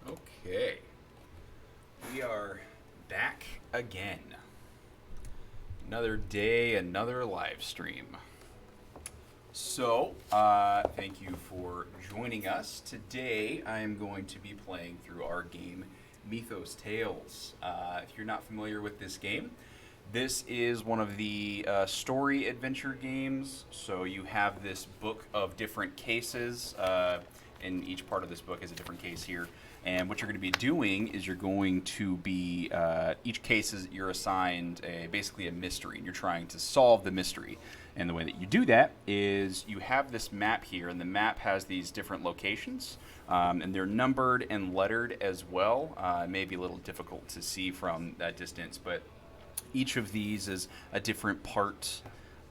Okay, we are back again. Another day, another live stream. Thank you for joining us. Today, I am going to be playing through our game, Mythos Tales. If you're not familiar with this game, this is one of the story adventure games. So you have this book of different cases, and each part of this book is a different case here. And what you're going to be doing is you're going to be each case is you're assigned basically a mystery, and you're trying to solve the mystery. And the way that you do that is you have this map here, and the map has these different locations, and they're numbered and lettered as well. It may be a little difficult to see from that distance, but each of these is a different part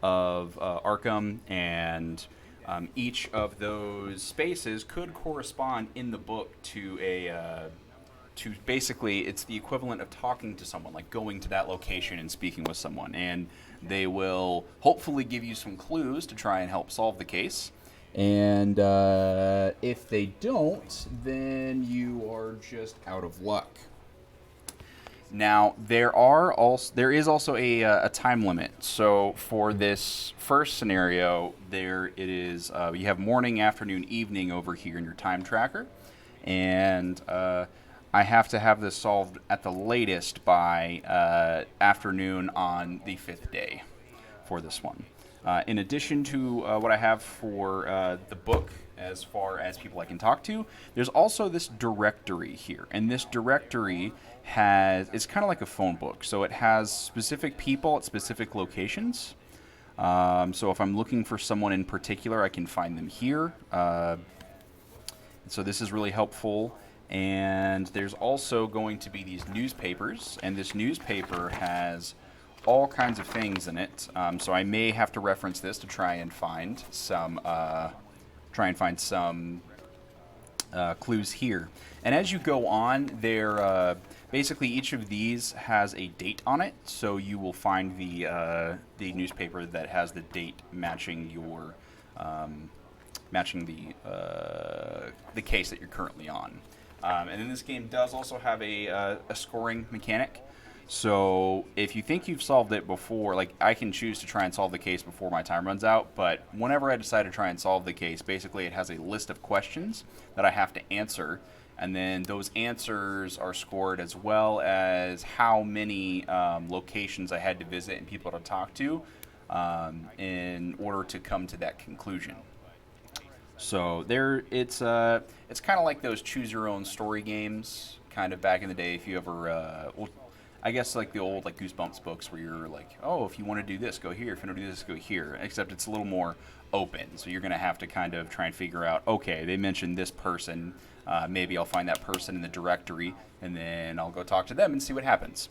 of Arkham, and each of those spaces could correspond in the book to to basically it's the equivalent of talking to someone, like going to that location and speaking with someone, and they will hopefully give you some clues to try and help solve the case. And if they don't, then you are just out of luck. Now there is also a time limit. So for this first scenario, there it is. You have morning, afternoon, evening over here in your time tracker, and I have to have this solved at the latest by afternoon on the fifth day for this one. In addition to what I have for the book, as far as people I can talk to, there's also this directory here, and this directory it's kind of like a phone book, so it has specific people at specific locations. So if I'm looking for someone in particular, I can find them here. So this is really helpful. And there's also going to be these newspapers, and this newspaper has all kinds of things in it. So I may have to reference this to try and find some clues here. And as you go on, basically each of these has a date on it. So you will find the newspaper that has the date matching your matching the case that you're currently on. And then this game does also have a scoring mechanic. So if you think you've solved it before, like I can choose to try and solve the case before my time runs out, but whenever I decide to try and solve the case, basically it has a list of questions that I have to answer, and then those answers are scored as well as how many locations I had to visit and people to talk to in order to come to that conclusion. So it's kind of like those choose your own story games, kind of back in the day. If you ever, I guess like the old like Goosebumps books where you're like, oh, if you want to do this, go here. If you want to do this, go here. Except it's a little more open. So you're going to have to kind of try and figure out, okay, they mentioned this person. Maybe I'll find that person in the directory, and then I'll go talk to them and see what happens.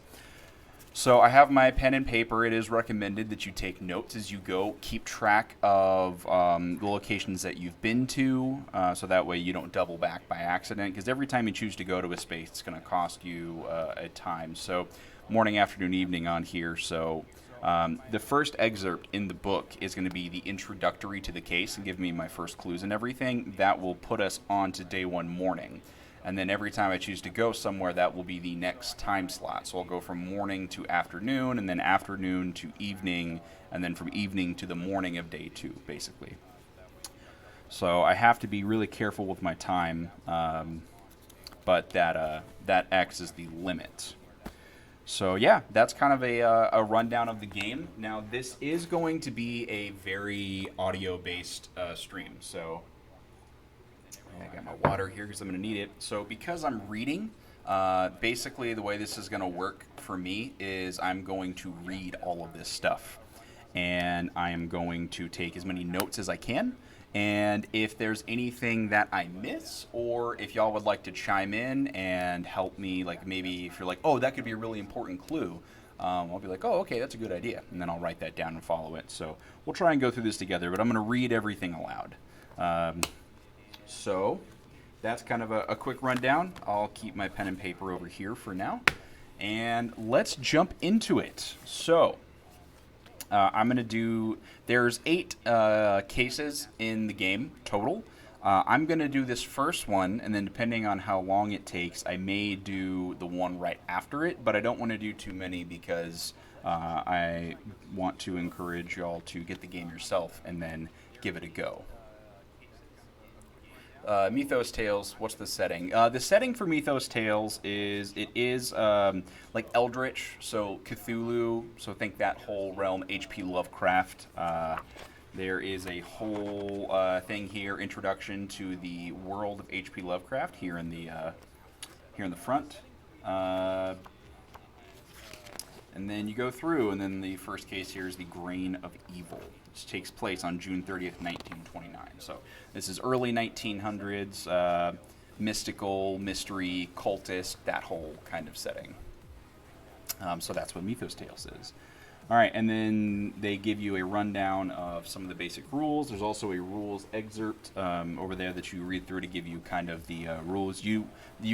So I have my pen and paper. It is recommended that you take notes as you go. Keep track of the locations that you've been to, so that way you don't double back by accident. Because every time you choose to go to a space, it's going to cost you a time. So morning, afternoon, evening on here. So the first excerpt in the book is going to be the introductory to the case and give me my first clues and everything. That will put us on to day one morning. And then every time I choose to go somewhere, that will be the next time slot. So I'll go from morning to afternoon, and then afternoon to evening, and then from evening to the morning of day two, basically. So I have to be really careful with my time, but that X is the limit. So yeah, that's kind of a rundown of the game. Now this is going to be a very audio-based stream, so I got my water here because I'm going to need it. So because I'm reading, basically the way this is going to work for me is I'm going to read all of this stuff. And I am going to take as many notes as I can. And if there's anything that I miss, or if y'all would like to chime in and help me, like maybe if you're like, oh, that could be a really important clue, I'll be like, oh, okay, that's a good idea. And then I'll write that down and follow it. So we'll try and go through this together, but I'm going to read everything aloud. So that's kind of a quick rundown. I'll keep my pen and paper over here for now. And let's jump into it. So I'm going to do, there's 8 cases in the game total. I'm going to do this first one, and then depending on how long it takes, I may do the one right after it, but I don't want to do too many because I want to encourage y'all to get the game yourself and then give it a go. Mythos Tales. What's the setting? The setting for Mythos Tales is it is like Eldritch, so Cthulhu. So think that whole realm. H.P. Lovecraft. There is a whole thing here, introduction to the world of H.P. Lovecraft here in the front. And then you go through, and then the first case here is the Grain of Evil, which takes place on June 30th, 1929. So this is early 1900s, mystical, mystery, cultist, that whole kind of setting. So that's what Mythos Tales is. All right, and then they give you a rundown of some of the basic rules. There's also a rules excerpt over there that you read through to give you kind of the rules. You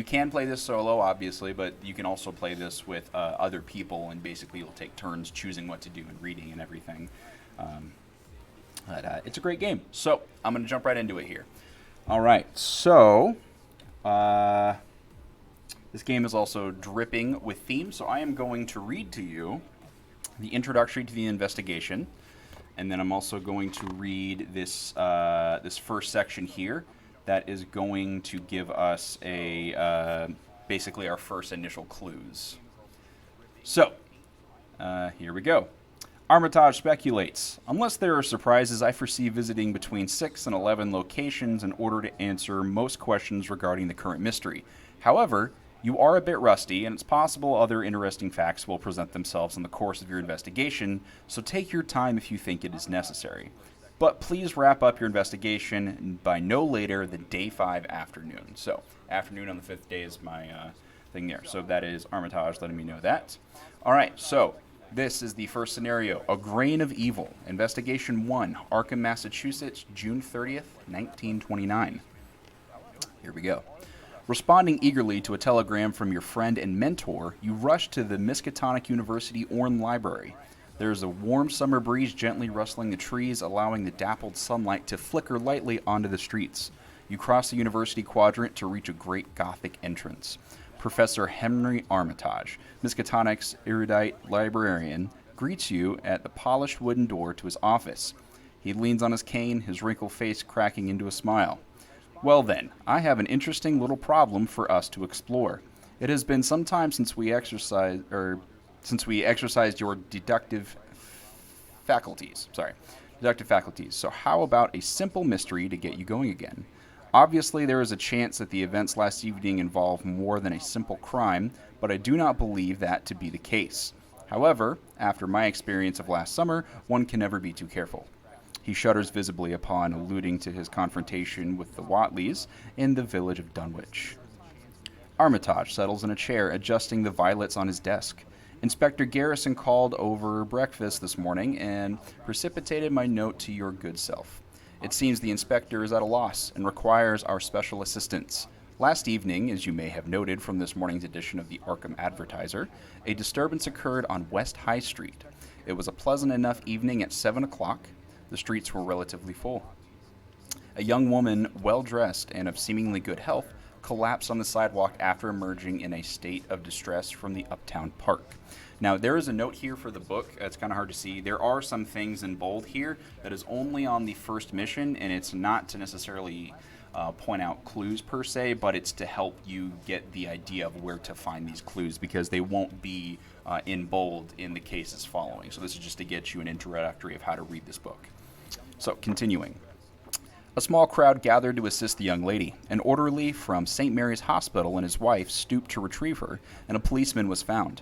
can play this solo, obviously, but you can also play this with other people, and basically you'll take turns choosing what to do and reading and everything. But it's a great game. So I'm going to jump right into it here. All right, so this game is also dripping with themes, so I am going to read to you the introductory to the investigation, and then I'm also going to read this this first section here that is going to give us a basically our first initial clues. So here we go. Armitage speculates, unless there are surprises, I foresee visiting between 6 and 11 locations in order to answer most questions regarding the current mystery. However, you are a bit rusty, and it's possible other interesting facts will present themselves in the course of your investigation, so take your time if you think it is necessary. But please wrap up your investigation by no later than day 5 afternoon. So, afternoon on the 5th day is my thing there. So that is Armitage letting me know that. All right, so this is the first scenario, A Grain of Evil, Investigation 1, Arkham, Massachusetts, June 30th, 1929. Here we go. Responding eagerly to a telegram from your friend and mentor, you rush to the Miskatonic University Orne Library. There is a warm summer breeze gently rustling the trees, allowing the dappled sunlight to flicker lightly onto the streets. You cross the university quadrant to reach a great Gothic entrance. Professor Henry Armitage, Miskatonic's erudite librarian, greets you at the polished wooden door to his office. He leans on his cane, his wrinkled face cracking into a smile. Well then, I have an interesting little problem for us to explore. It has been some time since we exercised your deductive faculties. So how about a simple mystery to get you going again? Obviously, there is a chance that the events last evening involve more than a simple crime, but I do not believe that to be the case. However, after my experience of last summer, one can never be too careful. He shudders visibly upon alluding to his confrontation with the Watleys in the village of Dunwich. Armitage settles in a chair, adjusting the violets on his desk. Inspector Garrison called over breakfast this morning and precipitated my note to your good self. It seems the inspector is at a loss and requires our special assistance. Last evening, as you may have noted from this morning's edition of the Arkham Advertiser, a disturbance occurred on West High Street. It was a pleasant enough evening at 7 o'clock. The streets were relatively full. A young woman, well-dressed and of seemingly good health, collapsed on the sidewalk after emerging in a state of distress from the Uptown Park. Now, there is a note here for the book. It's kind of hard to see. There are some things in bold here that is only on the first mission, and it's not to necessarily point out clues per se, but it's to help you get the idea of where to find these clues, because they won't be in bold in the cases following. So this is just to get you an introductory of how to read this book. So, continuing. A small crowd gathered to assist the young lady. An orderly from St. Mary's Hospital and his wife stooped to retrieve her, and a policeman was found.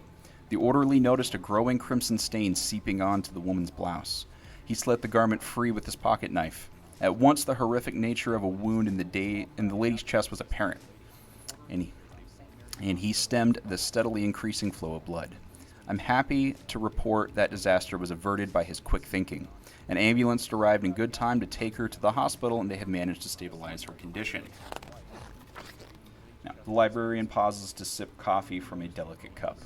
The orderly noticed a growing crimson stain seeping onto the woman's blouse. He slit the garment free with his pocket knife. At once the horrific nature of a wound in the lady's chest was apparent, and he stemmed the steadily increasing flow of blood. I'm happy to report that disaster was averted by his quick thinking. An ambulance arrived in good time to take her to the hospital, and they have managed to stabilize her condition. Now, the librarian pauses to sip coffee from a delicate cup.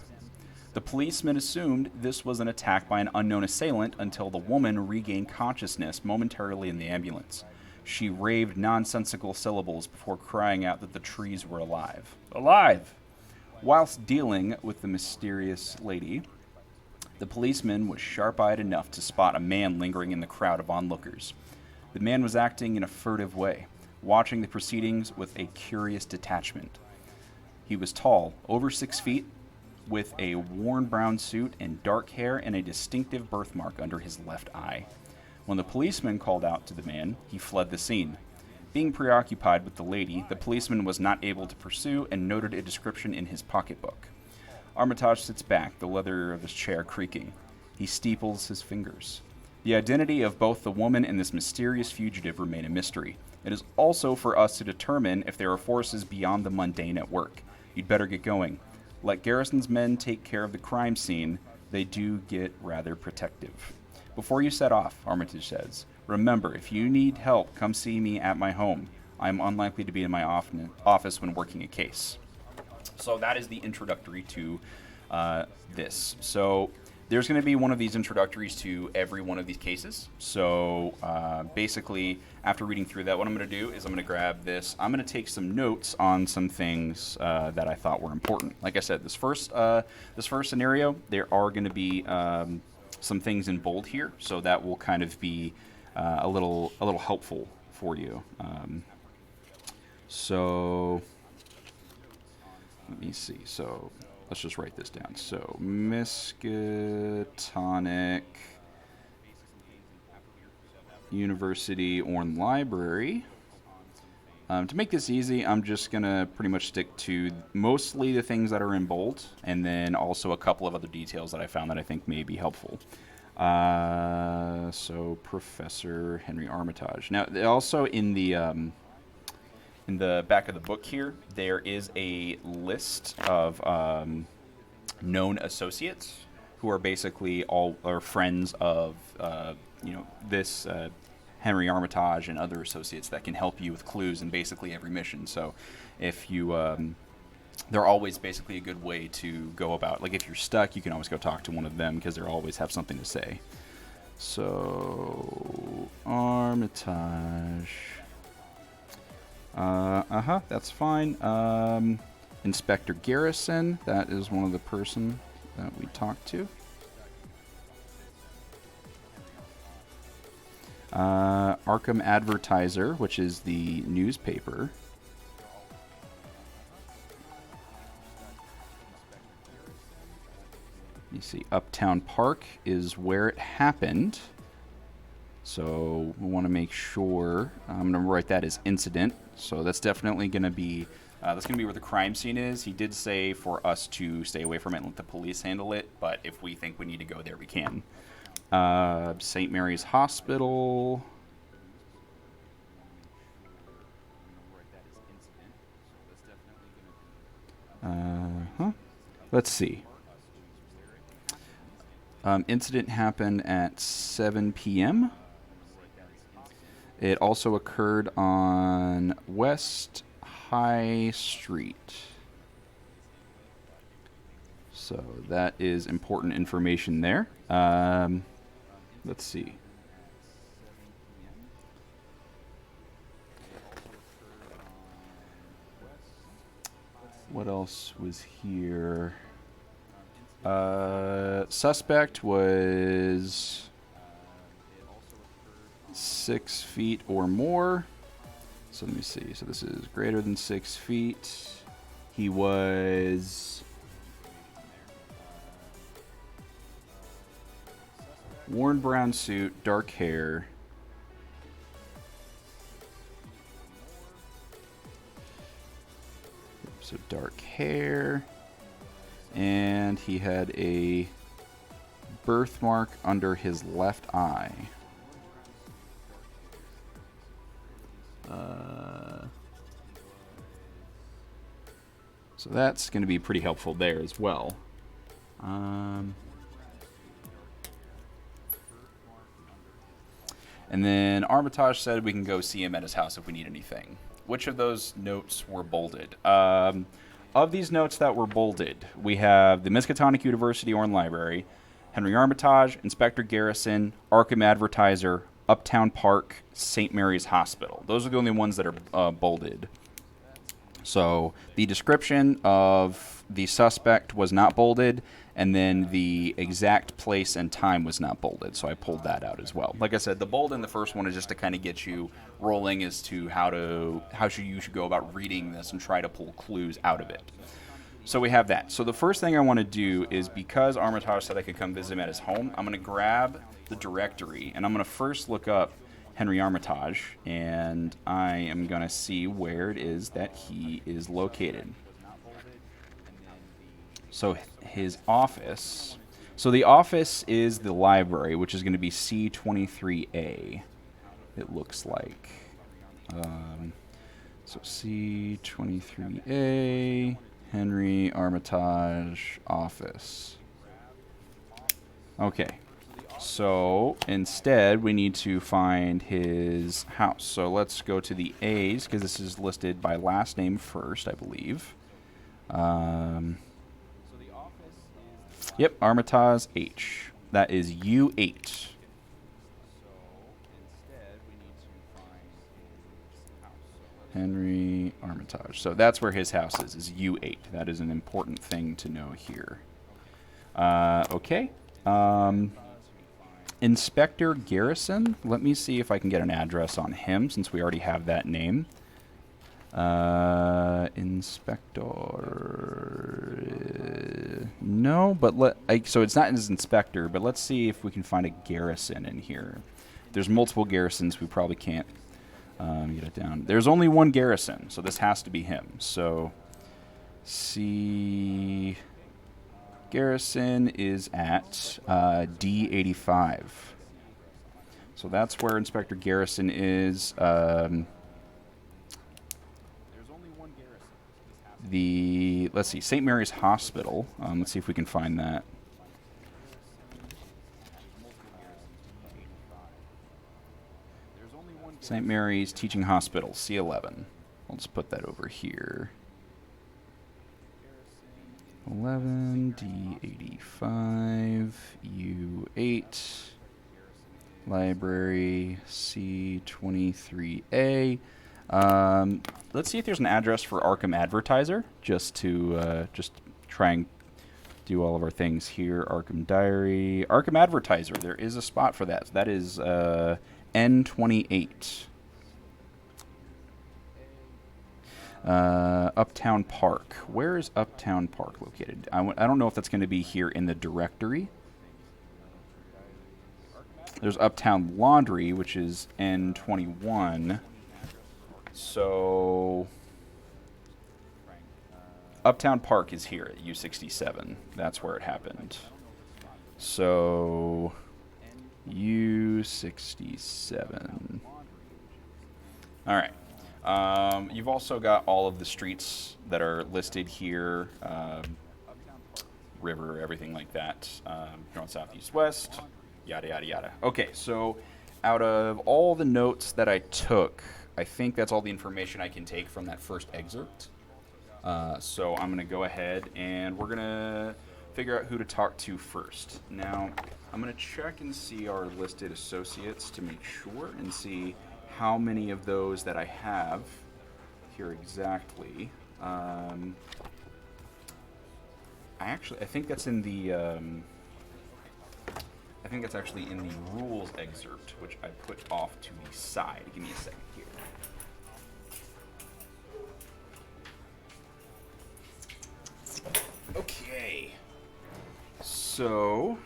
The policeman assumed this was an attack by an unknown assailant until the woman regained consciousness momentarily in the ambulance. She raved nonsensical syllables before crying out that the trees were alive. Alive! Whilst dealing with the mysterious lady, the policeman was sharp-eyed enough to spot a man lingering in the crowd of onlookers. The man was acting in a furtive way, watching the proceedings with a curious detachment. He was tall, over 6 feet, with a worn brown suit and dark hair and a distinctive birthmark under his left eye. When the policeman called out to the man, he fled the scene. Being preoccupied with the lady, the policeman was not able to pursue and noted a description in his pocketbook. Armitage sits back, the leather of his chair creaking. He steeples his fingers. The identity of both the woman and this mysterious fugitive remain a mystery. It is also for us to determine if there are forces beyond the mundane at work. You'd better get going. Let Garrison's men take care of the crime scene. They do get rather protective. Before you set off, Armitage says, remember, if you need help, come see me at my home. I am unlikely to be in my office when working a case. So that is the introductory to this. So there's going to be one of these introductories to every one of these cases. So basically, after reading through that, what I'm going to do is I'm going to grab this. I'm going to take some notes on some things that I thought were important. Like I said, this first scenario, there are going to be some things in bold here, so that will kind of be a little helpful for you. So let me see. So let's just write this down. So Miskatonic University Orn Library. To make this easy, I'm just going to pretty much stick to mostly the things that are in bold, and then also a couple of other details that I found that I think may be helpful. So Professor Henry Armitage. Now, also in the back of the book here, there is a list of known associates who are basically all are friends of this Henry Armitage and other associates that can help you with clues in basically every mission. So if you they're always basically a good way to go about, like if you're stuck, you can always go talk to one of them because they'll always have something to say. So Armitage, that's fine. Inspector Garrison, that is one of the person that we talked to. Arkham Advertiser, which is the newspaper. You see, Uptown Park is where it happened. So we want to make sure. I'm going to write that as incident. So that's definitely going to be where the crime scene is. He did say for us to stay away from it and let the police handle it. But if we think we need to go there, we can. St. Mary's Hospital. Let's see. Incident happened at 7 p.m. It also occurred on West High Street. So that is important information there. Let's see. What else was here? Suspect was 6 feet or more. So let me see. So this is greater than 6 feet. He was worn brown suit, dark hair. So dark hair. And he had a birthmark under his left eye. So that's going to be pretty helpful there as well. And then Armitage said we can go see him at his house if we need anything. Which of those notes were bolded? Of these notes that were bolded, we have the Miskatonic University Orn Library, Henry Armitage, Inspector Garrison, Arkham Advertiser, Uptown Park, St. Mary's Hospital. Those are the only ones that are bolded. So the description of the suspect was not bolded, and then the exact place and time was not bolded. So I pulled that out as well. Like I said, the bold in the first one is just to kind of get you rolling as to how you should go about reading this and try to pull clues out of it. So we have that. So the first thing I want to do is, because Armitage said I could come visit him at his home, I'm going to grab the directory, and I'm going to first look up Henry Armitage, and I am going to see where it is that he is located. So his office. So the office is the library, which is going to be C23A, it looks like. So C23A, Henry Armitage office. Okay. So instead, we need to find his house. So let's go to the A's, because this is listed by last name first, I believe. Yep, Armitage H. That is U8. Henry Armitage. So that's where his house is U8. That is an important thing to know here. Okay. Inspector Garrison. Let me see if I can get an address on him, since we already have that name. Inspector. No, but so it's not his inspector, but let's see if we can find a garrison in here. There's multiple garrisons. We probably can't get it down. There's only one garrison, so this has to be him. So, C. Garrison is at D85. So that's where Inspector Garrison is. Let's see, St. Mary's Hospital. Let's see if we can find that. St. Mary's Teaching Hospital, C11. I'll just put that over here. 11, D85, U8, Library, C23A. Let's see if there's an address for Arkham Advertiser, just to try and do all of our things here. Arkham Diary, Arkham Advertiser. There is a spot for that. So that is N28. Uptown Park. Where is Uptown Park located? I don't know if that's going to be here in the directory. There's Uptown Laundry, which is N21. So Uptown Park is here at U67. That's where it happened. So U67. All right. You've also got all of the streets that are listed here, river, everything like that, north, south, east, west, yada, yada, yada. Okay, so out of all the notes that I took, I think that's all the information I can take from that first excerpt. So I'm going to go ahead and we're going to figure out who to talk to first. Now, I'm going to check and see our listed associates to make sure and see how many of those that I have here exactly. I think that's in the I think that's actually in the rules excerpt, which I put off to the side. Give me a second here. Okay. So,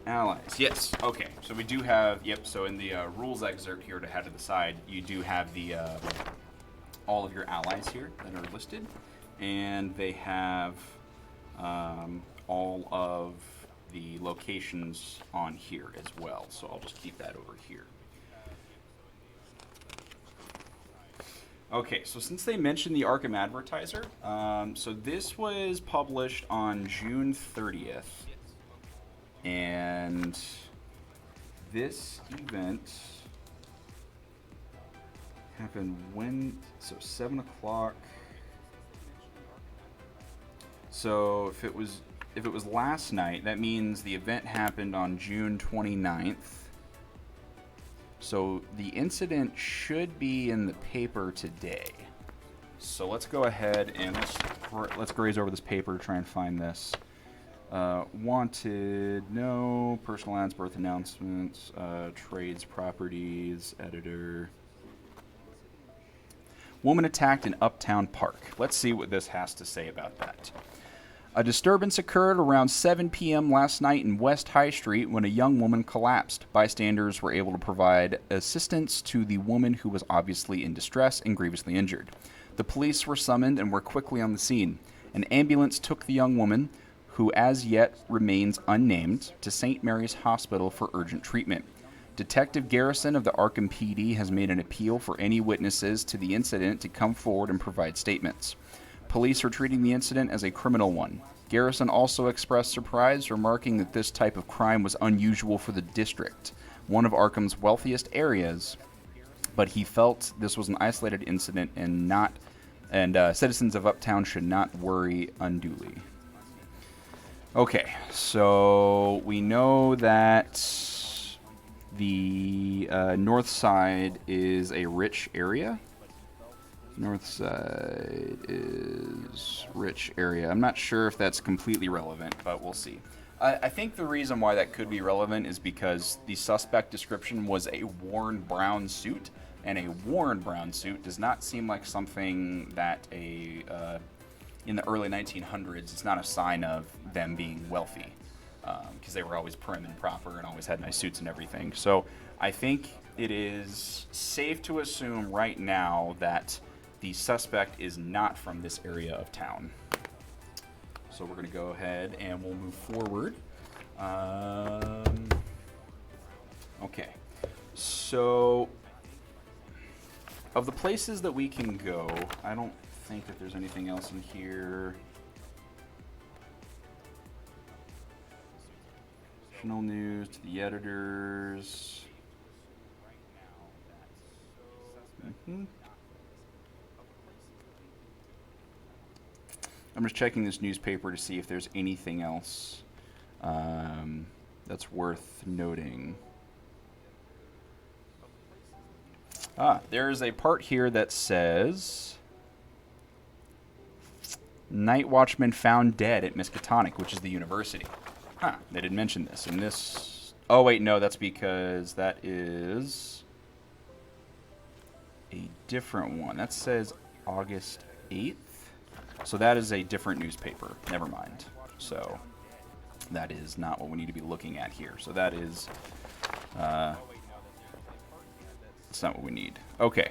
allies. Yes. Okay. So we do have. Yep. So in the rules excerpt here to head to the side, you do have the all of your allies here that are listed, and they have all of the locations on here as well. So I'll just keep that over here. Okay, so since they mentioned the Arkham Advertiser, so this was published on June 30th, and this event happened so 7 o'clock. So if it was if it was last night, that means the event happened on June 29th. So the incident should be in the paper today. So let's go ahead and let's graze over this paper to try and find this. Wanted, no, personal ads, birth announcements, trades, properties, editor. Woman attacked in Uptown Park. Let's see what this has to say about that. A disturbance occurred around 7 p.m. last night in West High Street when a young woman collapsed. Bystanders were able to provide assistance to the woman who was obviously in distress and grievously injured. The police were summoned and were quickly on the scene. An ambulance took the young woman, who as yet remains unnamed, to St. Mary's Hospital for urgent treatment. Detective Garrison of the Arkham PD has made an appeal for any witnesses to the incident to come forward and provide statements. Police are treating the incident as a criminal one. Garrison also expressed surprise, remarking that this type of crime was unusual for the district, one of Arkham's wealthiest areas, but he felt this was an isolated incident and citizens of Uptown should not worry unduly. Okay, so we know that the north side is a rich area. North side is rich area. I'm not sure if that's completely relevant, but we'll see. I think the reason why that could be relevant is because the suspect description was a worn brown suit, and a worn brown suit does not seem like something that in the early 1900s, it's not a sign of them being wealthy, because they were always prim and proper and always had nice suits and everything. So I think it is safe to assume right now that the suspect is not from this area of town. So we're going to go ahead and we'll move forward. Okay. So, of the places that we can go, I don't think that there's anything else in here. National news to the editors. I'm just checking this newspaper to see if there's anything else that's worth noting. There's a part here that says night watchman found dead at Miskatonic, which is the university. They didn't mention this. And this... Oh, wait, no, that's because that is a different one. That says August 8th. So that is a different newspaper. Never mind. So that is not what we need to be looking at here. So that is... that's not what we need. Okay.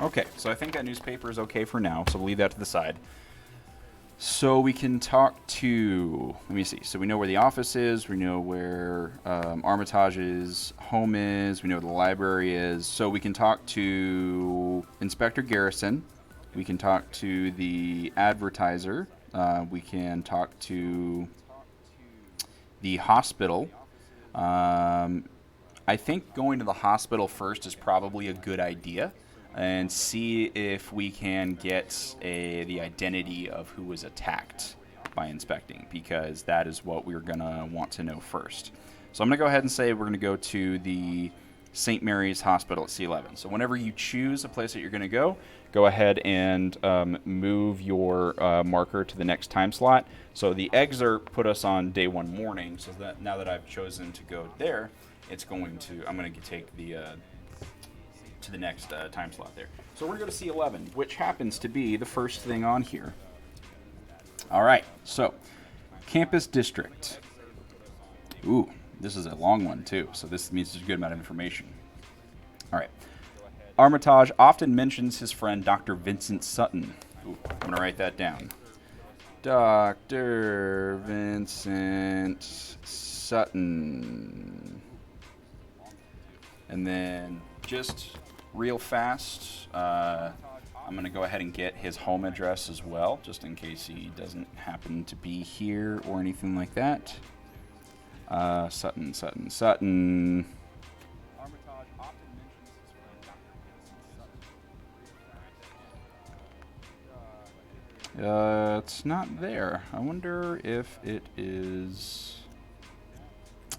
Okay, so I think that newspaper is okay for now, so we'll leave that to the side. So we can talk to, let me see, so we know where the office is, we know where Armitage's home is, we know where the library is, so we can talk to Inspector Garrison, we can talk to the advertiser, we can talk to the hospital. I think going to the hospital first is probably a good idea, and see if we can get the identity of who was attacked by inspecting, because that is what we're going to want to know first. So I'm going to go ahead and say we're going to go to the St. Mary's Hospital at C11. So whenever you choose a place that you're going to go ahead and move your marker to the next time slot. So the excerpt put us on day 1 morning, so that now that I've chosen to go there, it's going to, I'm going to take the... to the next time slot there. So we're going to go to C11, which happens to be the first thing on here. All right, so campus district. Ooh, this is a long one too, so this means there's a good amount of information. All right. Armitage often mentions his friend Dr. Vincent Sutton. Ooh, I'm going to write that down. Dr. Vincent Sutton. And then just real fast, I'm going to go ahead and get his home address as well, just in case he doesn't happen to be here or anything like that. Sutton. It's not there. I wonder if it is.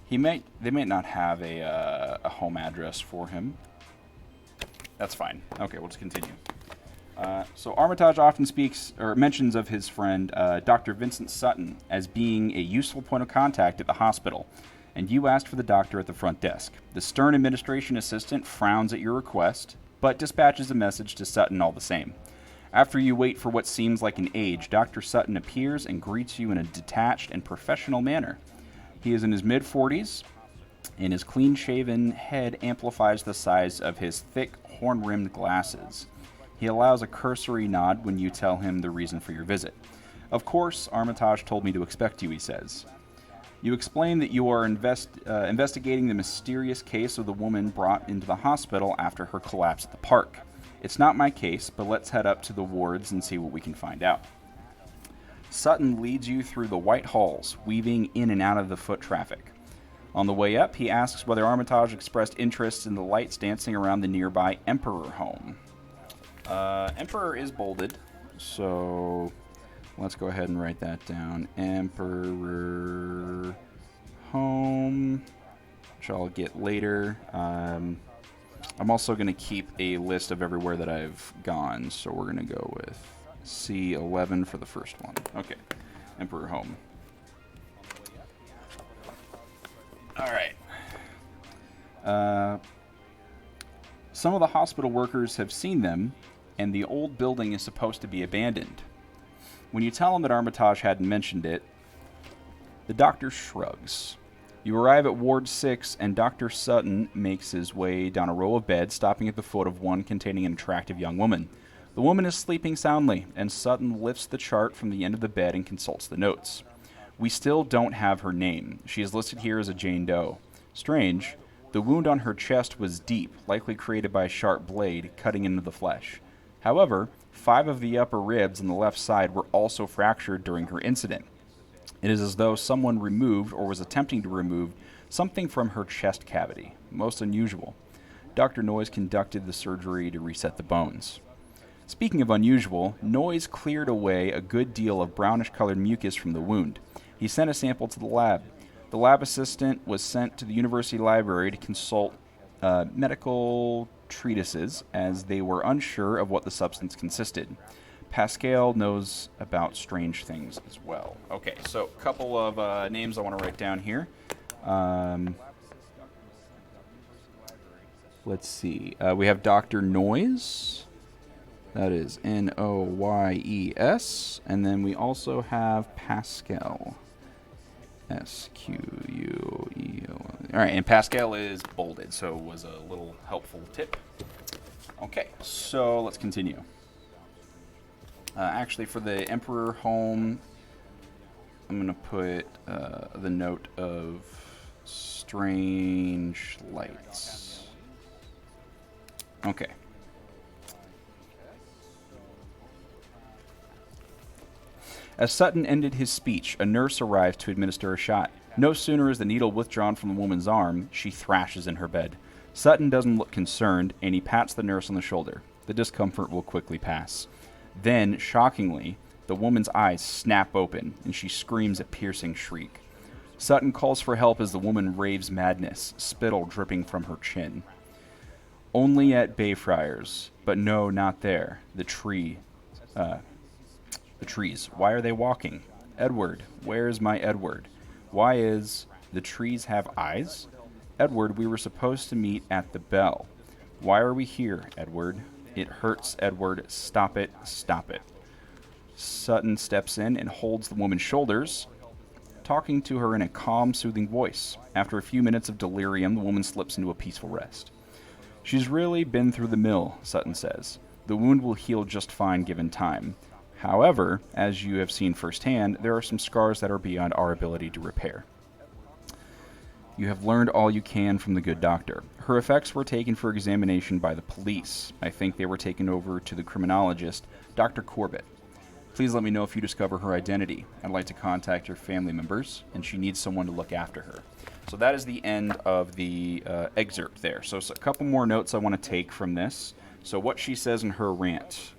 They might not have a home address for him. That's fine. Okay, we'll just continue. So Armitage often speaks or mentions of his friend Dr. Vincent Sutton as being a useful point of contact at the hospital, and you asked for the doctor at the front desk. The stern administration assistant frowns at your request, but dispatches a message to Sutton all the same. After you wait for what seems like an age, Dr. Sutton appears and greets you in a detached and professional manner. He is in his mid-40s, and his clean-shaven head amplifies the size of his thick, horn-rimmed glasses. He allows a cursory nod when you tell him the reason for your visit. Of course, Armitage told me to expect you, he says. You explain that you are investigating the mysterious case of the woman brought into the hospital after her collapse at the park. It's not my case, but let's head up to the wards and see what we can find out. Sutton leads you through the white halls, weaving in and out of the foot traffic. On the way up, he asks whether Armitage expressed interest in the lights dancing around the nearby Emperor home. Emperor is bolded, so let's go ahead and write that down. Emperor home, which I'll get later. I'm also going to keep a list of everywhere that I've gone, so we're going to go with C11 for the first one. Okay, Emperor home. All right. Some of the hospital workers have seen them, and the old building is supposed to be abandoned. When you tell him that Armitage hadn't mentioned it, the doctor shrugs. You arrive at Ward 6, and Dr. Sutton makes his way down a row of beds, stopping at the foot of one containing an attractive young woman. The woman is sleeping soundly, and Sutton lifts the chart from the end of the bed and consults the notes. We still don't have her name. She is listed here as a Jane Doe. Strange, the wound on her chest was deep, likely created by a sharp blade cutting into the flesh. However, 5 of the upper ribs on the left side were also fractured during her incident. It is as though someone removed, or was attempting to remove, something from her chest cavity. Most unusual. Dr. Noyes conducted the surgery to reset the bones. Speaking of unusual, Noyes cleared away a good deal of brownish-colored mucus from the wound. He sent a sample to the lab. The lab assistant was sent to the university library to consult medical treatises, as they were unsure of what the substance consisted. Pascal knows about strange things as well. Okay, so a couple of names I want to write down here. Let's see. We have Dr. Noyes. That is Noyes. And then we also have Pascal. Squel. All right, and Pascal is bolded, so it was a little helpful tip. Okay, so let's continue. Actually, for the Emperor home, I'm going to put the note of strange lights. Okay. As Sutton ended his speech, a nurse arrives to administer a shot. No sooner is the needle withdrawn from the woman's arm, she thrashes in her bed. Sutton doesn't look concerned, and he pats the nurse on the shoulder. The discomfort will quickly pass. Then, shockingly, the woman's eyes snap open, and she screams a piercing shriek. Sutton calls for help as the woman raves madness, spittle dripping from her chin. Only at Bayfriars, but no, not there. The trees. Why are they walking? Edward, where's my Edward? Why is the trees have eyes? Edward, we were supposed to meet at the bell. Why are we here, Edward? It hurts, Edward. Stop it, stop it. Sutton steps in and holds the woman's shoulders, talking to her in a calm, soothing voice. After a few minutes of delirium, the woman slips into a peaceful rest. She's really been through the mill, Sutton says. The wound will heal just fine given time. However, as you have seen firsthand, there are some scars that are beyond our ability to repair. You have learned all you can from the good doctor. Her effects were taken for examination by the police. I think they were taken over to the criminologist, Dr. Corbett. Please let me know if you discover her identity. I'd like to contact her family members, and she needs someone to look after her. So that is the end of the excerpt there. So a couple more notes I want to take from this. So what she says in her rant.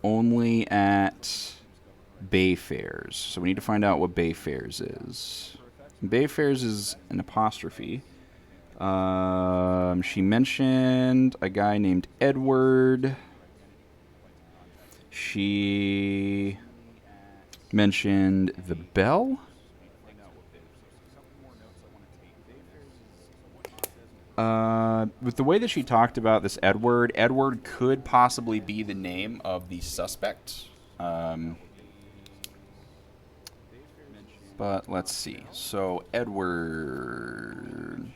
only at Bayfares. So we need to find out what Bayfares is. Bayfares is an apostrophe. She mentioned a guy named Edward. She mentioned the Bell. With the way that she talked about this Edward could possibly be the name of the suspect. But let's see. So, Edward.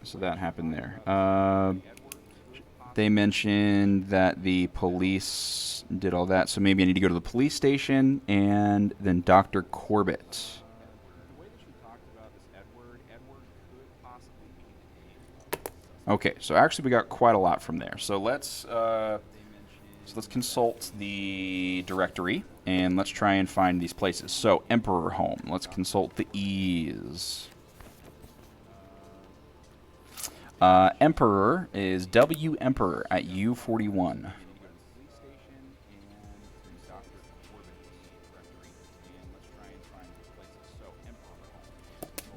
So that happened there. They mentioned that the police did all that, so maybe I need to go to the police station and then Dr. Corbett. Okay, so actually we got quite a lot from there. So let's consult the directory and let's try and find these places. So Emperor Home. Let's consult the E's. Emperor is W Emperor at U41.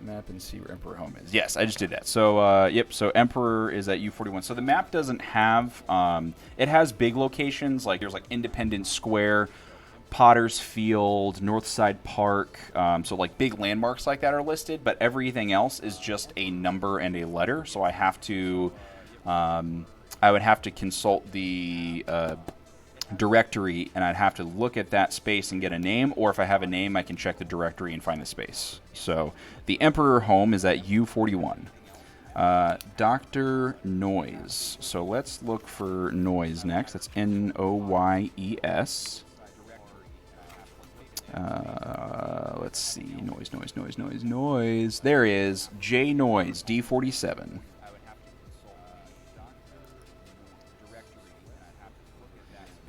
Map and see where Emperor Home is. Yes, I just did that. So, yep, so Emperor is at U41. So the map doesn't have, it has big locations, like there's like Independence Square, Potter's Field, Northside Park, so like big landmarks like that are listed, but everything else is just a number and a letter, so I have to, I would have to consult the directory, and I'd have to look at that space and get a name, or if I have a name, I can check the directory and find the space. So the Emperor Home is at U41. Dr. Noyes. So let's look for Noyes next. That's Noyes. Let's see. Noise. There is J Noyes, D47.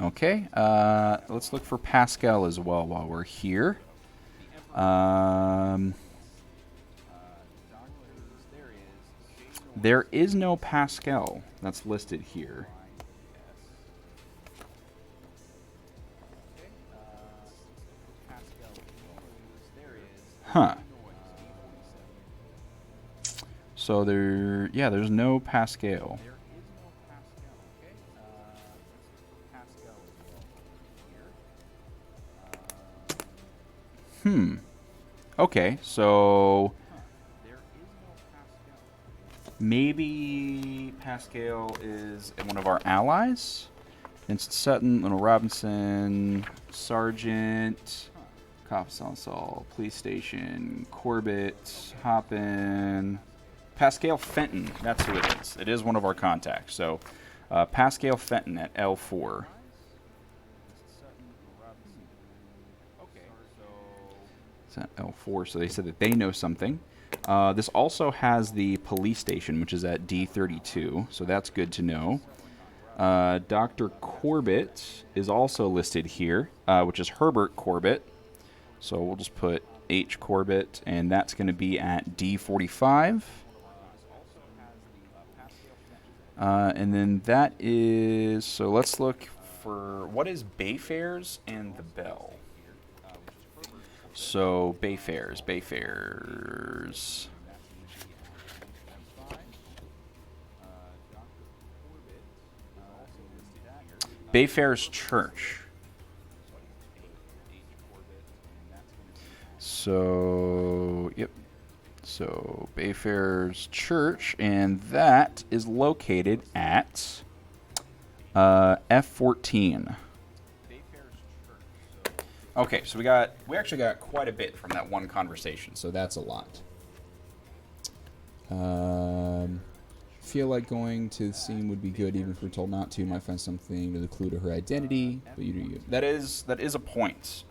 Okay, let's look for Pascal as well while we're here. There is no Pascal that's listed here. Huh. So there's no Pascal. Okay, so maybe Pascal is one of our allies. Vincent Sutton, Little Robinson, Sergeant, Copsall, Police Station, Corbett, Hoppin, Pascal Fenton. That's who it is. It is one of our contacts. So Pascal Fenton at L4. It's at L4, so they said that they know something. This also has the police station, which is at D32, so that's good to know. Dr. Corbett is also listed here, which is Herbert Corbett. So we'll just put H Corbett, and that's going to be at D45. And then that is, so let's look for, what is Bayfares and the Bell? So Bayfares. Bayfares Church. So, yep. So Bayfares Church, and that is located at F14. Okay, so we actually got quite a bit from that one conversation, so that's a lot. Feel like going to the scene would be good, even if we're told not to. Might find something to clue to her identity, but you do you. That is a point.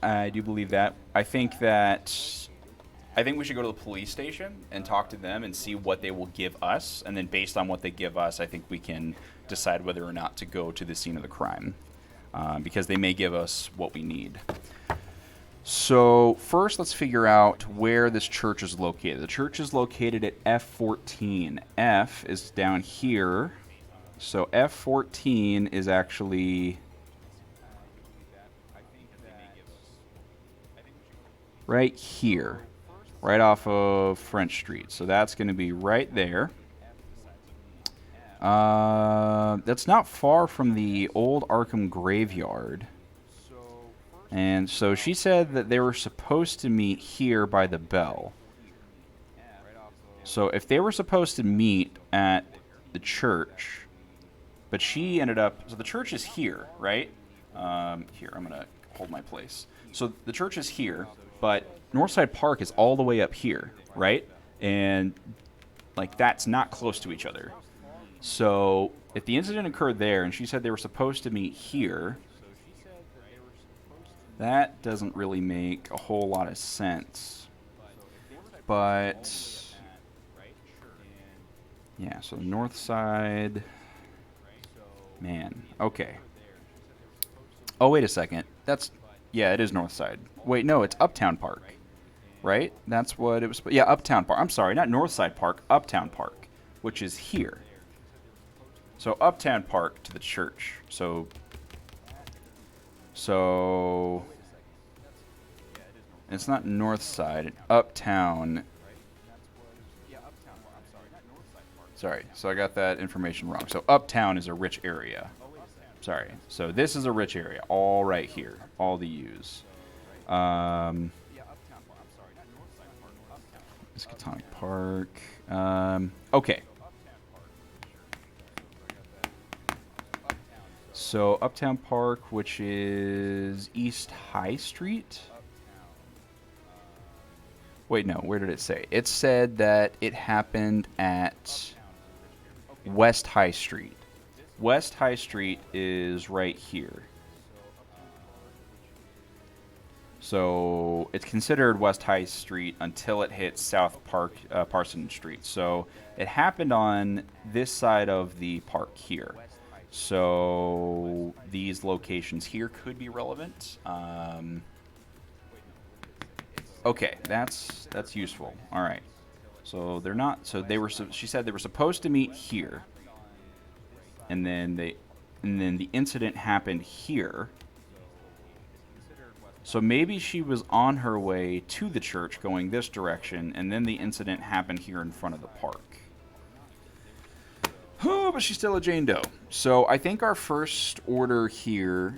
I do believe that. I think we should go to the police station and talk to them and see what they will give us, and then based on what they give us, I think we can decide whether or not to go to the scene of the crime, because they may give us what we need. So first, let's figure out where this church is located. The church is located at F14. F is down here. So F14 is actually right here, right off of French Street. So that's going to be right there. That's not far from the old Arkham graveyard. And so she said that they were supposed to meet here by the bell. So if they were supposed to meet at the church, but she ended up... So the church is here, right? Here, I'm going to hold my place. So the church is here, but Northside Park is all the way up here, right? And, like, that's not close to each other. So if the incident occurred there, and she said they were supposed to meet here... That doesn't really make a whole lot of sense. But, yeah, so north side, man, okay. Oh, wait a second. Yeah, it is north side. Wait, no, it's Uptown Park, right? That's what it was, yeah, Uptown Park. I'm sorry, not Northside Park, Uptown Park, which is here. So Uptown Park to the church. So it's not north side, uptown. Sorry, so I got that information wrong. So uptown is a rich area. Sorry, so this is a rich area, all right here, all the U's. Miskatonic Park. Okay. So Uptown Park, which is East High Street. Wait, no, where did it say? It said that it happened at West High Street. West High Street is right here. So it's considered West High Street until it hits South Park, Parsons Street. So it happened on this side of the park here. So these locations here could be relevant. Okay, that's useful. All right. So they're not. So they were. She said they were supposed to meet here, and then the incident happened here. So maybe she was on her way to the church going this direction, and then the incident happened here in front of the park. Oh, but she's still a Jane Doe. So I think our first order here,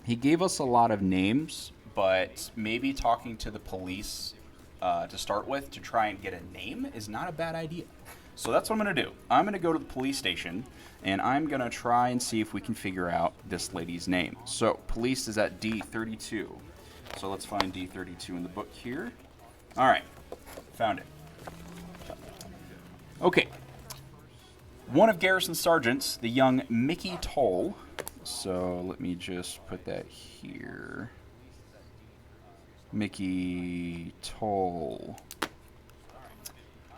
he gave us a lot of names, but maybe talking to the police to start with to try and get a name is not a bad idea. So that's what I'm going to do. I'm going to go to the police station, and I'm going to try and see if we can figure out this lady's name. So police is at D32. So let's find D32 in the book here. All right. Found it. Okay. One of Garrison's sergeants, the young Mickey Toll. So let me just put that here. Mickey Toll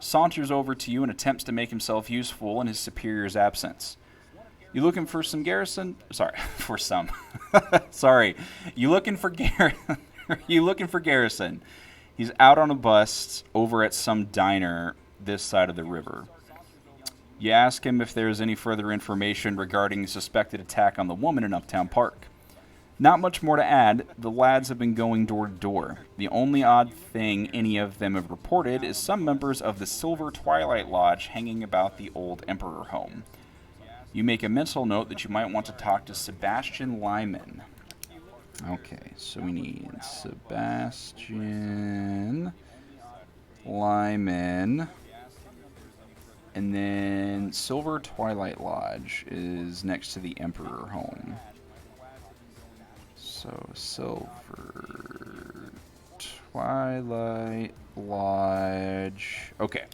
saunters over to you and attempts to make himself useful in his superior's absence. You looking for some Garrison? Sorry, for some. Sorry. You looking for Garrison? He's out on a bus over at some diner this side of the river. You ask him if there is any further information regarding the suspected attack on the woman in Uptown Park. Not much more to add. The lads have been going door to door. The only odd thing any of them have reported is some members of the Silver Twilight Lodge hanging about the old Emperor home. You make a mental note that you might want to talk to Sebastian Lyman. Okay, so we need Sebastian Lyman. And then Silver Twilight Lodge is next to the Emperor home. So Silver Twilight Lodge. Okay.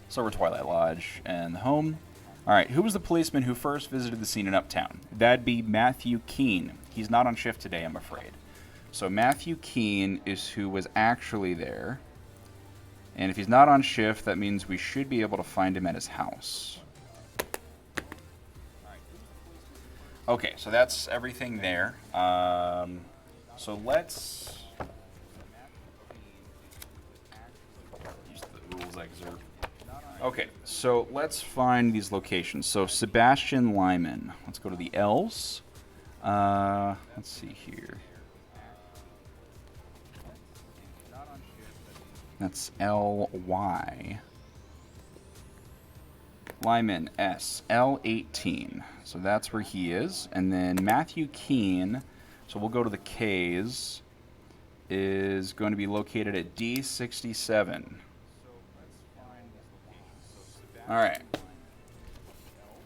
Silver Twilight Lodge and the home. All right, who was the policeman who first visited the scene in Uptown? That'd be Matthew Keene. He's not on shift today, I'm afraid. So Matthew Keene is who was actually there. And if he's not on shift, that means we should be able to find him at his house. Okay, so that's everything there. So let's use the rules excerpt. Okay, so let's find these locations. So Sebastian Lyman. Let's go to the L's. Let's see here. That's L-Y. Lyman, S. L18. So that's where he is. And then Matthew Keene, so we'll go to the K's, is going to be located at D67. Alright.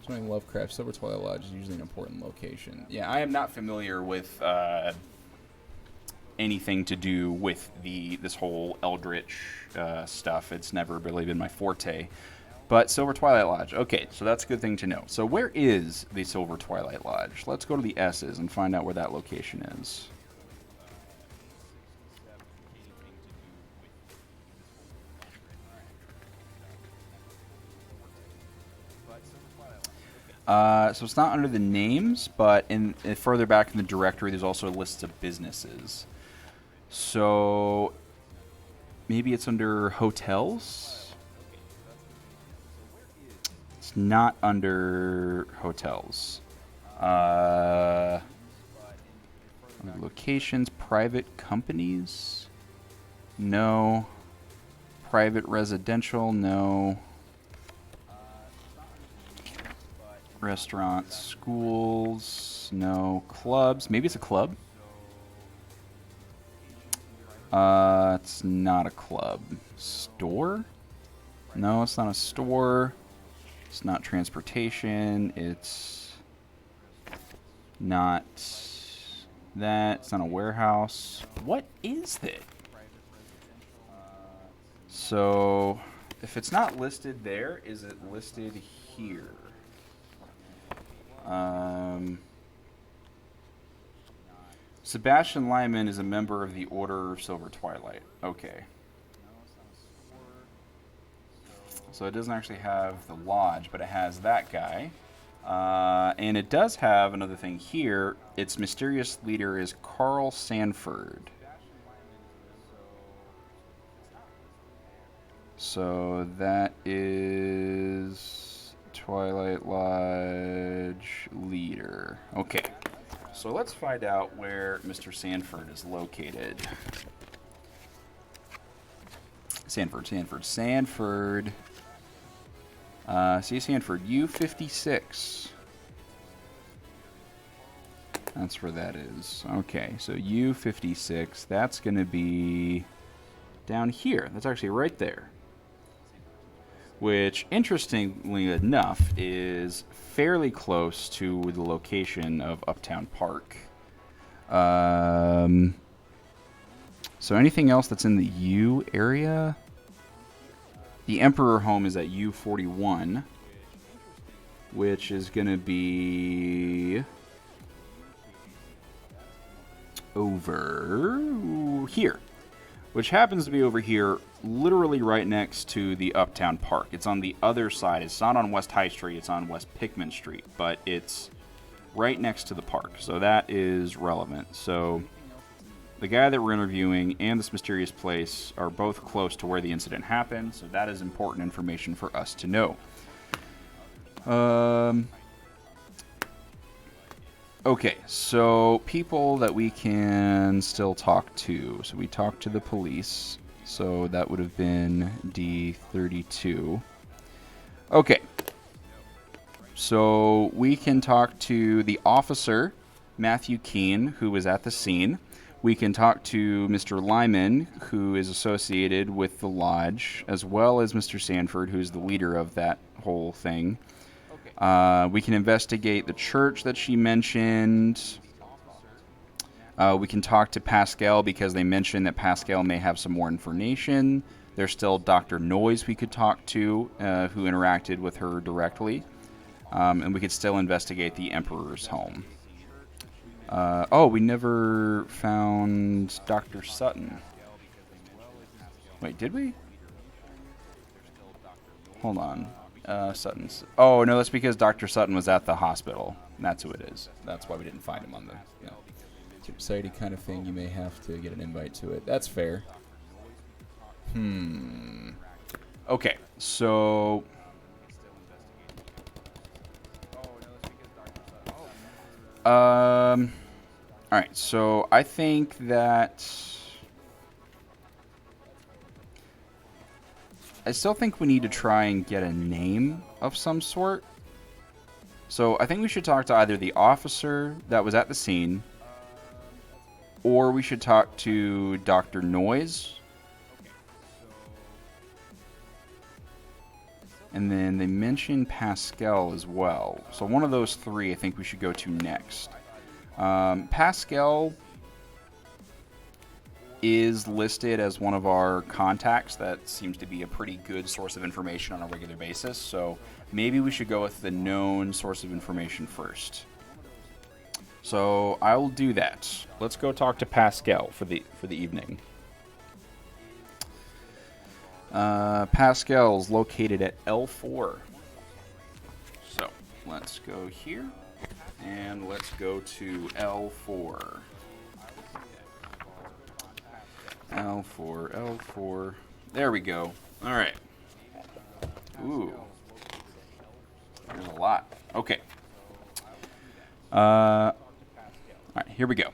Joining Lovecraft, Silver Twilight Lodge is usually an important location. Yeah, I am not familiar with anything to do with this whole Eldritch stuff. It's never really been my forte. But Silver Twilight Lodge. Okay, so that's a good thing to know. So where is the Silver Twilight Lodge? Let's go to the S's and find out where that location is. So it's not under the names, but further back in the directory, there's also lists of businesses. So maybe it's under hotels? It's not under hotels. Locations, private companies? No. Private residential? No. Restaurants, schools? No. Clubs? Maybe it's a club? It's not a club. Store? No, it's not a store. It's not transportation. It's not that. It's not a warehouse. What is it? So, if it's not listed there, is it listed here? Sebastian Lyman is a member of the Order of Silver Twilight. Okay. So it doesn't actually have the lodge, but it has that guy. And it does have another thing here. Its mysterious leader is Carl Sanford. So that is Twilight Lodge leader. Okay. So let's find out where Mr. Sanford is located. Sanford. See Sanford, U56. That's where that is. Okay, so U56, that's going to be down here. That's actually right there. Which, interestingly enough, is fairly close to the location of Uptown Park. So anything else that's in the U area? The Emperor home is at U41, which is going to be over here, which happens to be over here, literally right next to the Uptown Park. It's on the other side. It's not on West High Street. It's on West Pickman Street, but it's right next to the park. So that is relevant. So the guy that we're interviewing and this mysterious place are both close to where the incident happened. So that is important information for us to know. Okay, so people that we can still talk to. So we talked to the police. So that would have been D32. Okay. So we can talk to the officer, Matthew Keene, who was at the scene. We can talk to Mr. Lyman, who is associated with the lodge, as well as Mr. Sanford, who's the leader of that whole thing. We can investigate the church that she mentioned. We can talk to Pascal because they mentioned that Pascal may have some more information. There's still Dr. Noyes we could talk to, who interacted with her directly. And we could still investigate the Emperor's home. We never found Dr. Sutton. Wait, did we? Hold on. Sutton's. Oh, no, that's because Dr. Sutton was at the hospital. That's who it is. That's why we didn't find him on the... Yeah. campsite kind of thing, you may have to get an invite to it. That's fair. Okay, so all right, so I think that I still think we need to try and get a name of some sort. So I think we should talk to either the officer that was at the scene, or we should talk to Dr. Noise. And then they mentioned Pascal as well. So one of those three I think we should go to next. Pascal is listed as one of our contacts that seems to be a pretty good source of information on a regular basis. So maybe we should go with the known source of information first. So I will do that. Let's go talk to Pascal for the evening. Pascal's located at L4. So let's go here and let's go to L4. L4. There we go. All right. Ooh. There's a lot. Okay. All right, here we go.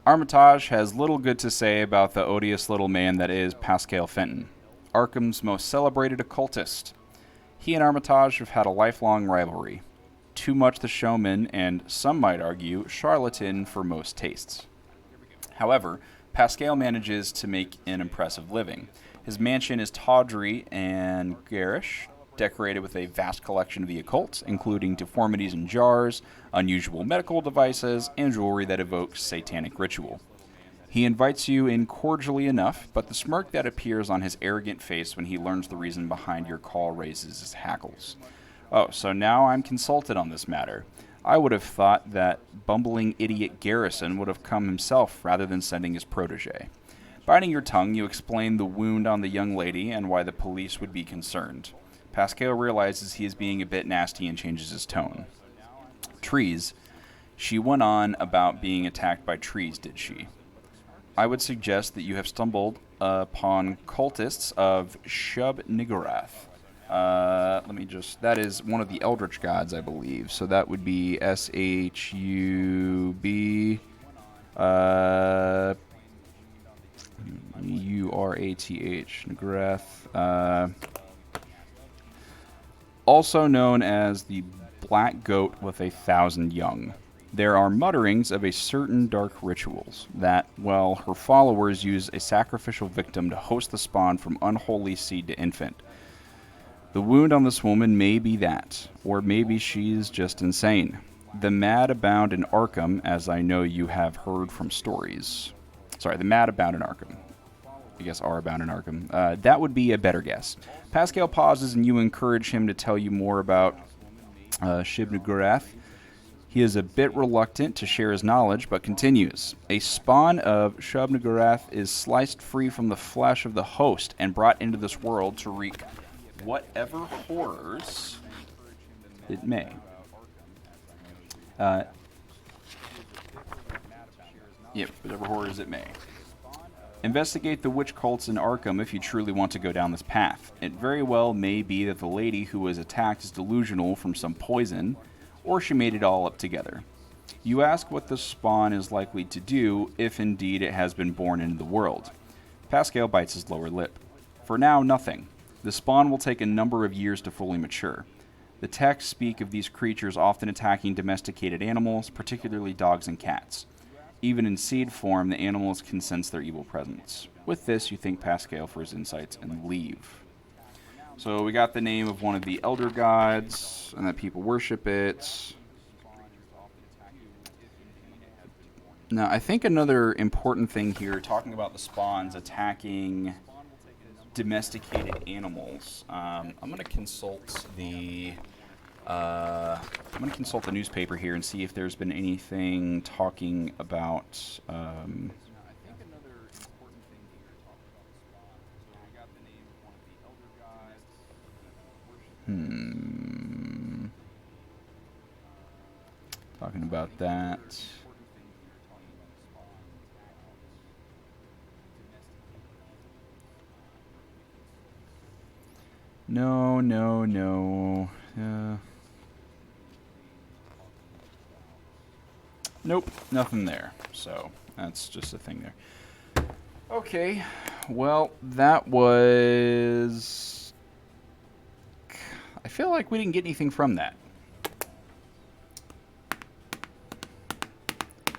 Armitage has little good to say about the odious little man that is Pascal Fenton, Arkham's most celebrated occultist. He and Armitage have had a lifelong rivalry. Too much the showman and, some might argue, charlatan for most tastes. However, Pascal manages to make an impressive living. His mansion is tawdry and garish, decorated with a vast collection of the occult, including deformities in jars, unusual medical devices, and jewelry that evokes satanic ritual. He invites you in cordially enough, but the smirk that appears on his arrogant face when he learns the reason behind your call raises his hackles. Oh, so now I'm consulted on this matter. I would have thought that bumbling idiot Garrison would have come himself rather than sending his protege. Biting your tongue, you explain the wound on the young lady and why the police would be concerned. Pascal realizes he is being a bit nasty and changes his tone. Trees. She went on about being attacked by trees, did she? I would suggest that you have stumbled upon cultists of Shub-Niggurath. That is one of the Eldritch gods, I believe. So that would be S-H-U-B, U-R-A-T-H, Niggurath. Also known as the Black Goat with 1,000 young. There are mutterings of a certain dark rituals that, well, her followers use a sacrificial victim to host the spawn from unholy seed to infant. The wound on this woman may be that, or maybe she's just insane. The mad abound in Arkham, as I know you have heard from stories. Sorry, the mad abound in Arkham. I guess are abound in Arkham. That would be a better guess. Pascal pauses and you encourage him to tell you more about Shub-Niggurath. He is a bit reluctant to share his knowledge, but continues. A spawn of Shub-Niggurath is sliced free from the flesh of the host and brought into this world to wreak whatever horrors it may. Whatever horrors it may. Investigate the witch cults in Arkham if you truly want to go down this path. It very well may be that the lady who was attacked is delusional from some poison, or she made it all up together. You ask what the spawn is likely to do if indeed it has been born into the world. Pascal bites his lower lip. For now, nothing. The spawn will take a number of years to fully mature. The texts speak of these creatures often attacking domesticated animals, particularly dogs and cats. Even in seed form, the animals can sense their evil presence. With this, you thank Pascal for his insights and leave. So we got the name of one of the elder gods, and that people worship it. Now, I think another important thing here, talking about the spawns attacking domesticated animals. I'm going to consult the newspaper here and see if there's been anything talking about. Talking about that. No, no, no. Nope, nothing there. So that's just a thing there. Okay, well, that was... I feel like we didn't get anything from that.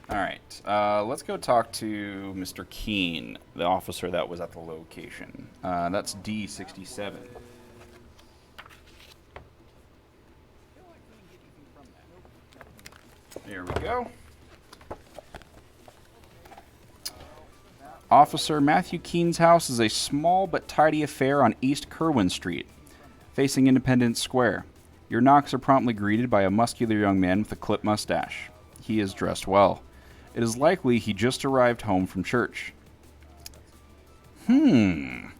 Alright, let's go talk to Mr. Keene, the officer that was at the location. That's D67. There we go. Officer Matthew Keene's house is a small but tidy affair on East Kerwin Street, facing Independence Square. Your knocks are promptly greeted by a muscular young man with a clipped mustache. He is dressed well. It is likely he just arrived home from church. Keene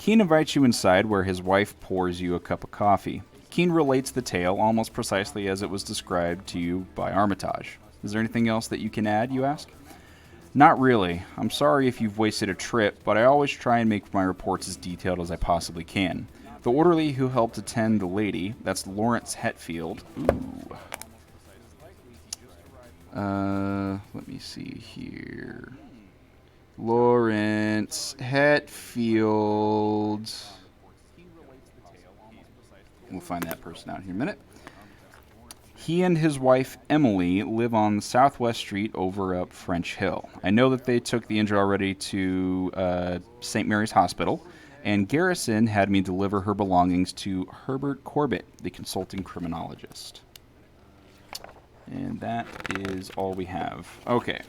invites you inside where his wife pours you a cup of coffee. Keene relates the tale almost precisely as it was described to you by Armitage. Is there anything else that you can add, you ask? Not really. I'm sorry if you've wasted a trip, but I always try and make my reports as detailed as I possibly can. The orderly who helped attend the lady, that's Lawrence Hetfield. Ooh. Let me see here. Lawrence Hetfield. We'll find that person out here in a minute. He and his wife, Emily, live on Southwest Street over up French Hill. I know that they took the injured already to St. Mary's Hospital, and Garrison had me deliver her belongings to Herbert Corbett, the consulting criminologist. And that is all we have. Okay.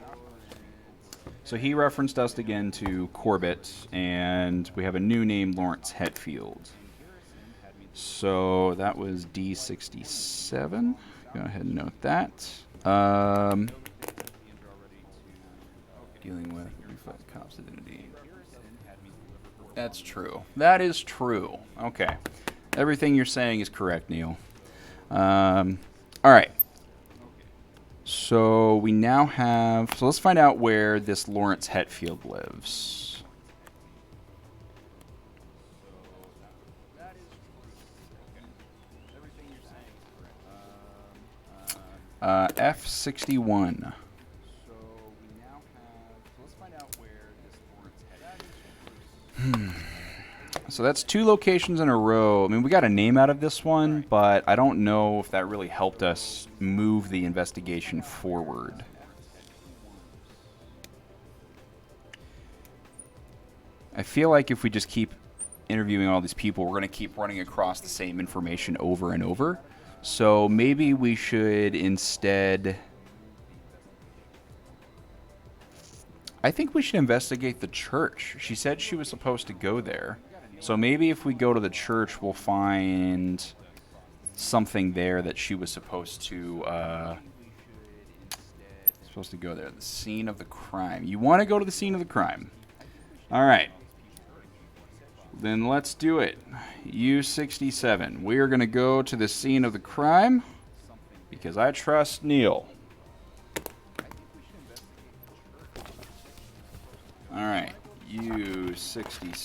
So he referenced us again to Corbett, and we have a new name, Lawrence Hetfield. So that was D67. Go ahead and note that. Dealing with reflect cop's identity. That's true. That is true. Okay. Everything you're saying is correct, Neil. All right. So we now have... So let's find out where this Lawrence Hetfield lives. F61. So that's 2 locations in a row. I mean, we got a name out of this one, but I don't know if that really helped us move the investigation forward. I feel like if we just keep interviewing all these people, we're going to keep running across the same information over and over. So maybe we should instead... I think we should investigate the church. She said she was supposed to go there. So maybe if we go to the church, we'll find something there that she was supposed to go there. The scene of the crime. You want to go to the scene of the crime. All right. Then let's do it. U67. We are going to go to the scene of the crime because I trust Neil. All right. U67.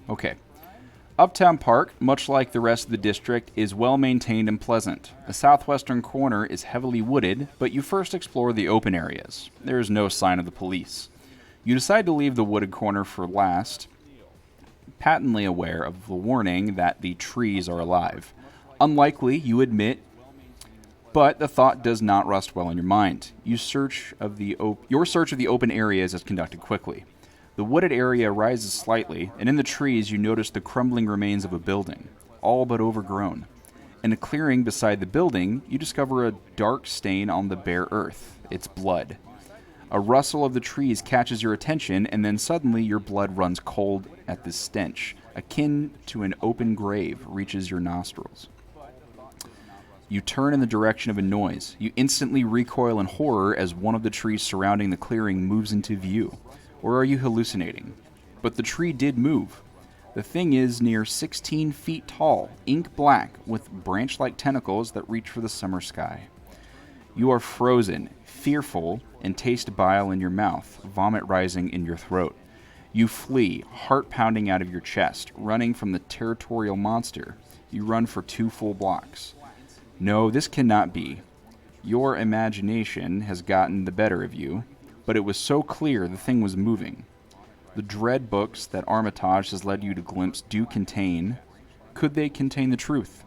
Okay. Uptown Park, much like the rest of the district, is well maintained and pleasant. The southwestern corner is heavily wooded, but you first explore the open areas. There is no sign of the police. You decide to leave the wooded corner for last, patently aware of the warning that the trees are alive. Unlikely, you admit, but the thought does not rest well in your mind. Your search of the open areas is conducted quickly. The wooded area rises slightly, and in the trees you notice the crumbling remains of a building, all but overgrown. In a clearing beside the building, you discover a dark stain on the bare earth. It's blood. A rustle of the trees catches your attention, and then suddenly your blood runs cold at this stench, akin to an open grave, reaches your nostrils. You turn in the direction of a noise. You instantly recoil in horror as one of the trees surrounding the clearing moves into view. Or are you hallucinating? But the tree did move. The thing is near 16 feet tall, ink black, with branch-like tentacles that reach for the summer sky. You are frozen, fearful, and taste bile in your mouth, vomit rising in your throat. You flee, heart pounding out of your chest, running from the territorial monster. You run for 2 full blocks. No, this cannot be. Your imagination has gotten the better of you, but it was so clear the thing was moving. The dread books that Armitage has led you to glimpse do contain. Could they contain the truth?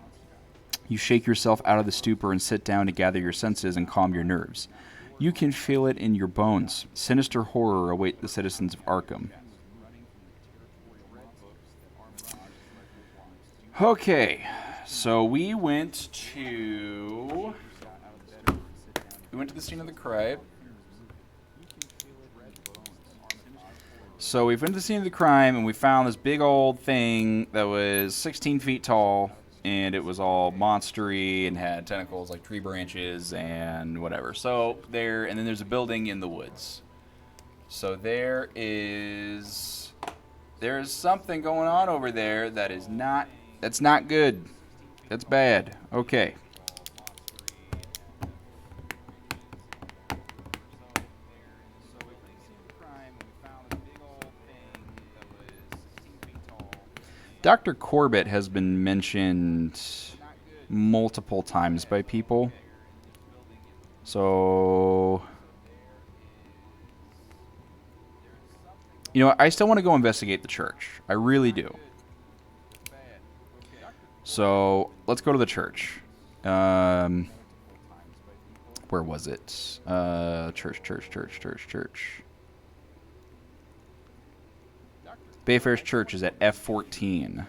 You shake yourself out of the stupor and sit down to gather your senses and calm your nerves. You can feel it in your bones. Sinister horror await the citizens of Arkham. Okay, so we went to the scene of the crime. So we went to the scene of the crime, and we found this big old thing that was 16 feet tall, and it was all monstery and had tentacles like tree branches and whatever. So there, and then there's a building in the woods. So there's something going on over there that's not good. That's bad. Okay. Dr. Corbett has been mentioned multiple times by people. So, I still want to go investigate the church. I really do. So, let's go to the church. Where was it? Church. Bayfair's Church is at F14.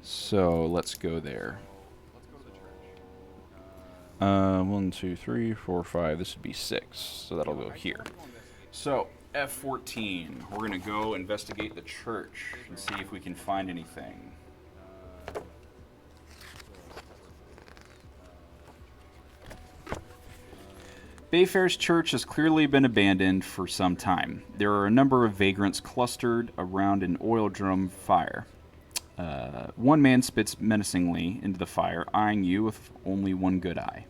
So, let's go there. 1, 2, 3, 4, 5. This would be 6. So that'll go here. So, F14. We're going to go investigate the church and see if we can find anything. Bayfair's Church has clearly been abandoned for some time. There are a number of vagrants clustered around an oil drum fire. One man spits menacingly into the fire, eyeing you with only one good eye.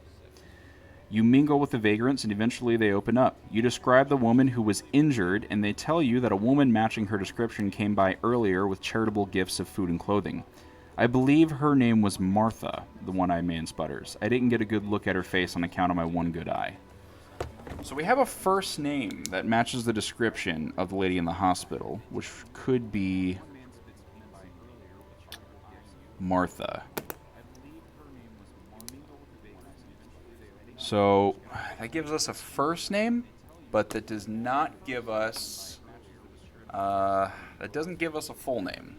You mingle with the vagrants, and eventually they open up. You describe the woman who was injured, and they tell you that a woman matching her description came by earlier with charitable gifts of food and clothing. I believe her name was Martha, the one-eyed man sputters. I didn't get a good look at her face on account of my one good eye. So we have a first name that matches the description of the lady in the hospital, which could be Martha. So that gives us a first name, but that does not give us that doesn't give us a full name.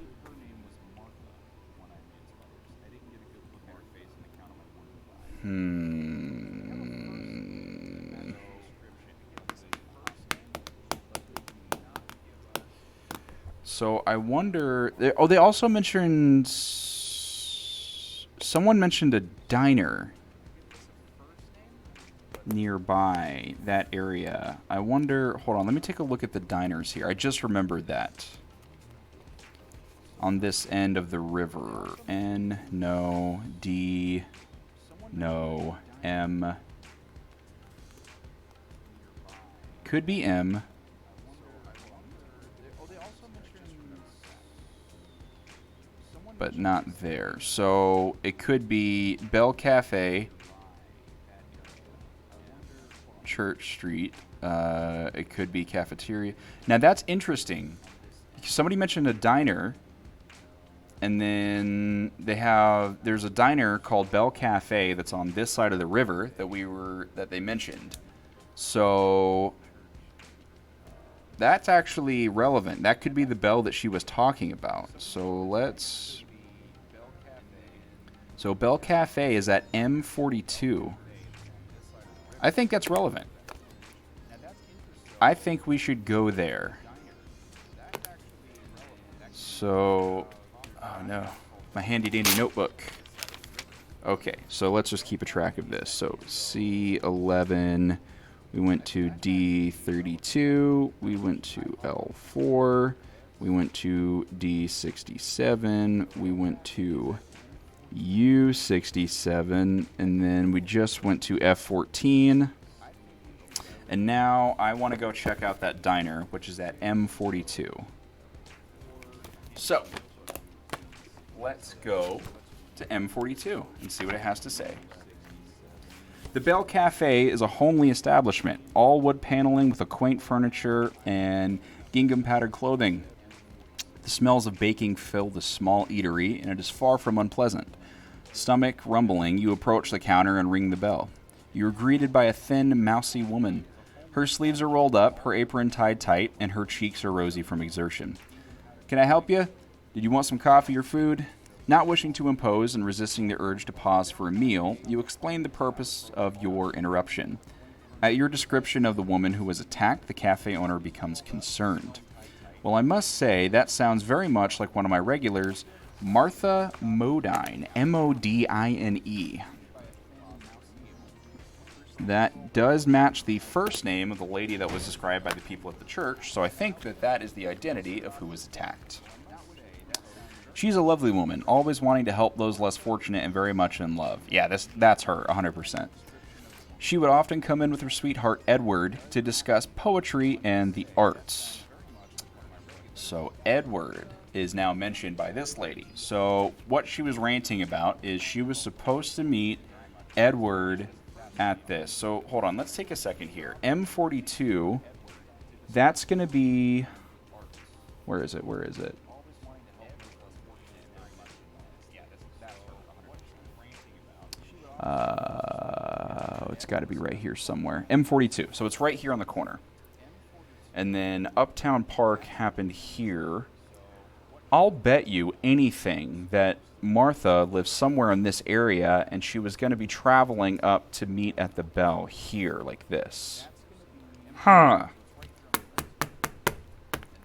So I wonder. They also mentioned. Someone mentioned a diner nearby that area. I wonder. Hold on. Let me take a look at the diners here. I just remembered that. On this end of the river. N, no. D, no. M. Could be M. But not there. So it could be Bell Cafe, Church Street. It could be cafeteria. Now that's interesting. Somebody mentioned a diner, and then there's a diner called Bell Cafe that's on this side of the river that they mentioned. So that's actually relevant. That could be the Bell that she was talking about. So Bell Cafe is at M42. I think that's relevant. I think we should go there. So, oh no, my handy dandy notebook. Okay, so let's just keep a track of this. So C11, we went to D32, we went to L4, we went to D67, we went to U67, and then we just went to F14. And now I want to go check out that diner, which is at M42. So, let's go to M42 and see what it has to say. The Bell Cafe is a homely establishment, all wood paneling with a quaint furniture and gingham-patterned clothing. The smells of baking fill the small eatery, and it is far from unpleasant. Stomach rumbling, you approach the counter and ring the bell. You are greeted by a thin, mousy woman. Her sleeves are rolled up, her apron tied tight, and her cheeks are rosy from exertion. Can I help you? Did you want some coffee or food? Not wishing to impose and resisting the urge to pause for a meal, you explain the purpose of your interruption. At your description of the woman who was attacked, the cafe owner becomes concerned. Well, I must say, that sounds very much like one of my regulars, Martha Modine, M-O-D-I-N-E. That does match the first name of the lady that was described by the people at the church, so I think that that is the identity of who was attacked. She's a lovely woman, always wanting to help those less fortunate and very much in love. Yeah, that's her, 100%. She would often come in with her sweetheart, Edward, to discuss poetry and the arts. So Edward is now mentioned by this lady. So what she was ranting about is she was supposed to meet Edward at this. So hold on, let's take a second here. M42, that's going to be... Where is it? It's got to be right here somewhere. M42. So it's right here on the corner. And then Uptown Park happened here. I'll bet you anything that Martha lives somewhere in this area and she was going to be traveling up to meet at the Bell here, like this. Huh.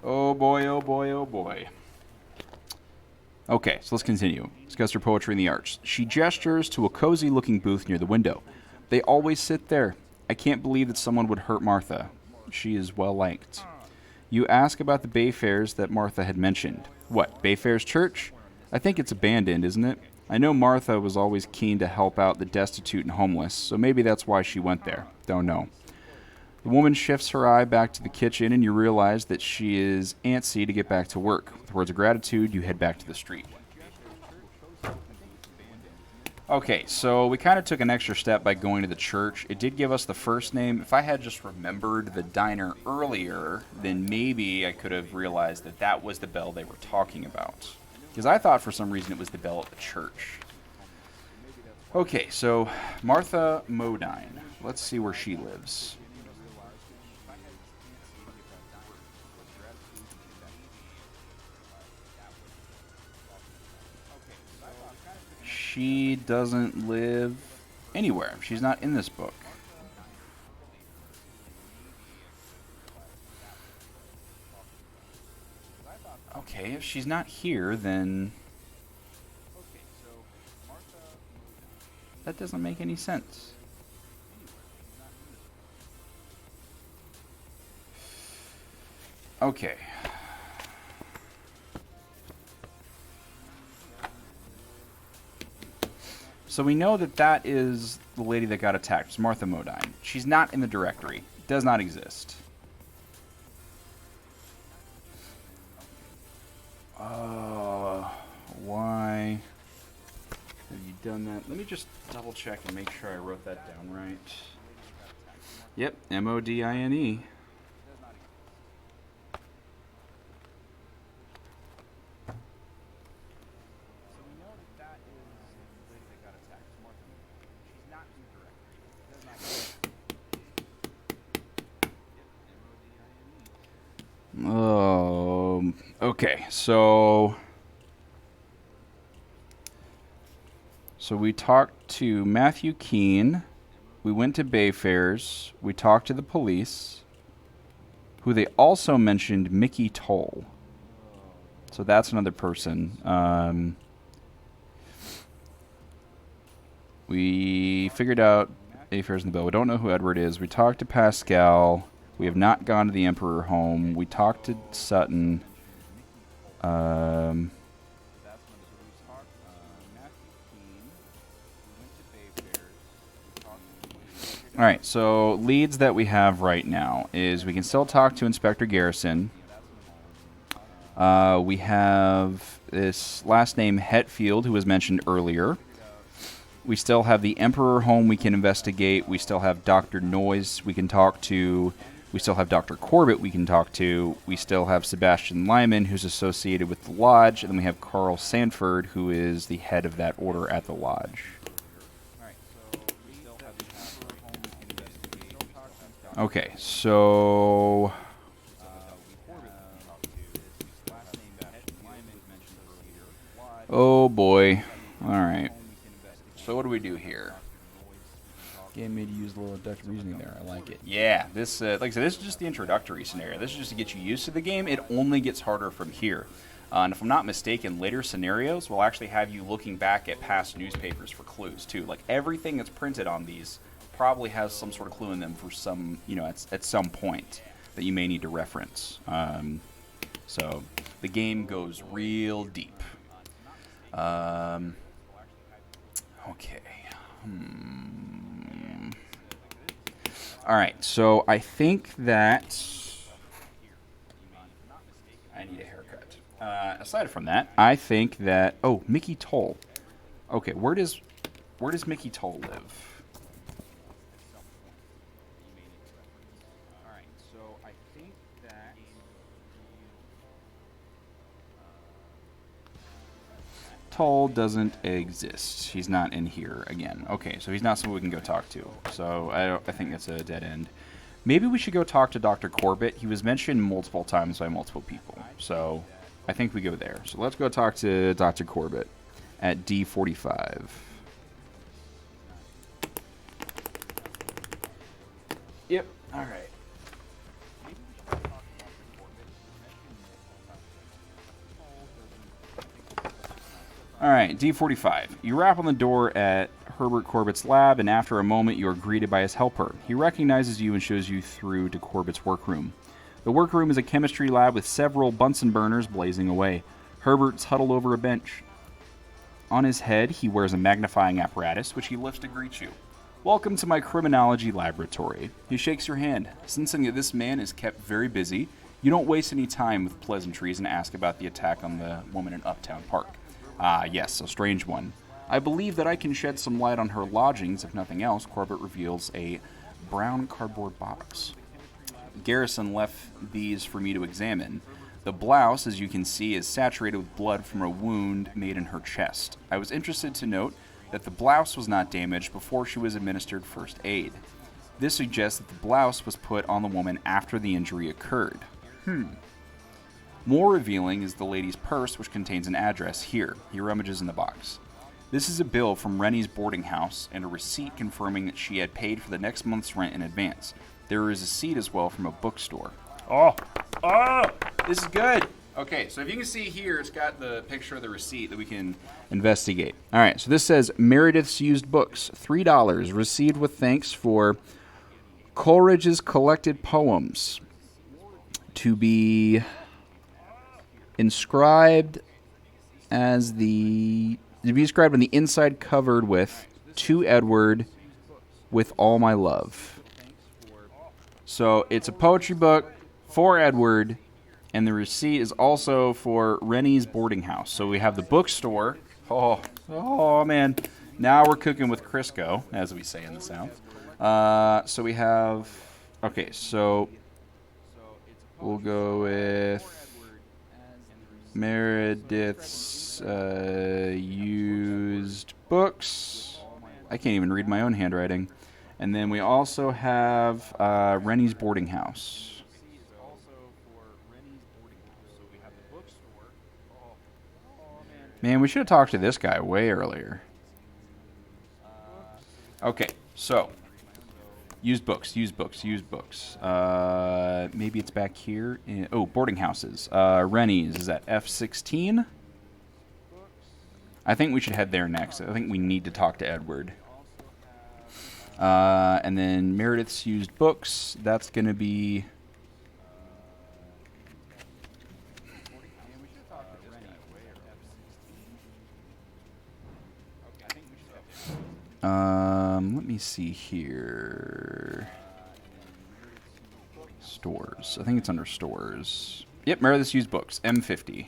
Oh boy, oh boy, oh boy. Okay, so let's continue. Discuss her poetry in the arts. She gestures to a cozy-looking booth near the window. They always sit there. I can't believe that someone would hurt Martha. She is well-liked. You ask about the Bayfares that Martha had mentioned. What, Bayfares Church? I think it's abandoned, isn't it? I know Martha was always keen to help out the destitute and homeless, so maybe that's why she went there. Don't know. The woman shifts her eye back to the kitchen, and you realize that she is antsy to get back to work. With words of gratitude, you head back to the street. Okay, so we kind of took an extra step by going to the church. It did give us the first name. If I had just remembered the diner earlier, then maybe I could have realized that that was the bell they were talking about. Because I thought for some reason it was the bell at the church. Okay, so Martha Modine. Let's see where she lives. She doesn't live anywhere. She's not in this book. Okay, if she's not here, then that doesn't make any sense. Okay. So we know that that is the lady that got attacked. It's Martha Modine. She's not in the directory. Does not exist. Why have you done that? Let me just double check and make sure I wrote that down right. Yep, M-O-D-I-N-E. Okay, so we talked to Matthew Keene, we went to Bayfares, we talked to the police, who they also mentioned Mickey Toll. So that's another person. We figured out Bayfares and the Bell. We don't know who Edward is. We talked to Pascal. We have not gone to the Emperor home. We talked to Sutton. All right, so leads that we have right now is we can still talk to Inspector Garrison. We have this last name Hetfield, who was mentioned earlier. We still have the Emperor home we can investigate. We still have Dr. Noyes we can talk to. We still have Dr. Corbett we can talk to. We still have Sebastian Lyman, who's associated with the Lodge. And then we have Carl Sanford, who is the head of that order at the Lodge. Okay, so... oh boy. Alright. So what do we do here? Game made you use a little deductive reasoning there. I like it. Yeah, this, like I said, this is just the introductory scenario. This is just to get you used to the game. It only gets harder from here. And if I'm not mistaken, later scenarios will actually have you looking back at past newspapers for clues, too. Like, everything that's printed on these probably has some sort of clue in them for some, you know, at some point that you may need to reference. So the game goes real deep. Okay. All right, so I think that I need a haircut. Aside from that, I think that Mickey Toll. Okay, where does Mickey Toll live? All right, so I think that Toll doesn't exist. He's not in here again. Okay, so he's not someone we can go talk to. So I think that's a dead end. Maybe we should go talk to Dr. Corbett. He was mentioned multiple times by multiple people. So I think we go there. So let's go talk to Dr. Corbett at D45. Yep. All right. All right, D45. You rap on the door at Herbert Corbett's lab, and after a moment, you are greeted by his helper. He recognizes you and shows you through to Corbett's workroom. The workroom is a chemistry lab with several Bunsen burners blazing away. Herbert's huddled over a bench. On his head, he wears a magnifying apparatus, which he lifts to greet you. Welcome to my criminology laboratory. He shakes your hand. Sensing that this man is kept very busy, you don't waste any time with pleasantries and ask about the attack on the woman in Uptown Park. Ah, yes, a strange one. I believe that I can shed some light on her lodgings, if nothing else. Corbett reveals a brown cardboard box. Garrison left these for me to examine. The blouse, as you can see, is saturated with blood from a wound made in her chest. I was interested to note that the blouse was not damaged before she was administered first aid. This suggests that the blouse was put on the woman after the injury occurred. More revealing is the lady's purse, which contains an address here. He rummages in the box. This is a bill from Rennie's boarding house and a receipt confirming that she had paid for the next month's rent in advance. There is a receipt as well from a bookstore. Oh, this is good. Okay, so if you can see here, it's got the picture of the receipt that we can investigate. All right, so this says Meredith's Used Books, $3, received with thanks for Coleridge's collected poems to be inscribed on the inside, covered with to Edward with all my love. So it's a poetry book for Edward, and the receipt is also for Rennie's boarding house. So we have the bookstore. Oh man, now we're cooking with Crisco, as we say in the South. So we have, okay, so we'll go with Meredith's used books. I can't even read my own handwriting. And then we also have Rennie's boarding house. Man, we should have talked to this guy way earlier. Okay, so used books. Maybe it's back here. Boarding houses. Rennie's is at F16. I think we should head there next. I think we need to talk to Edward. And then Meredith's used books. That's going to be... Let me see here. Stores. I think it's under stores. Yep, Meredith's used books. M50.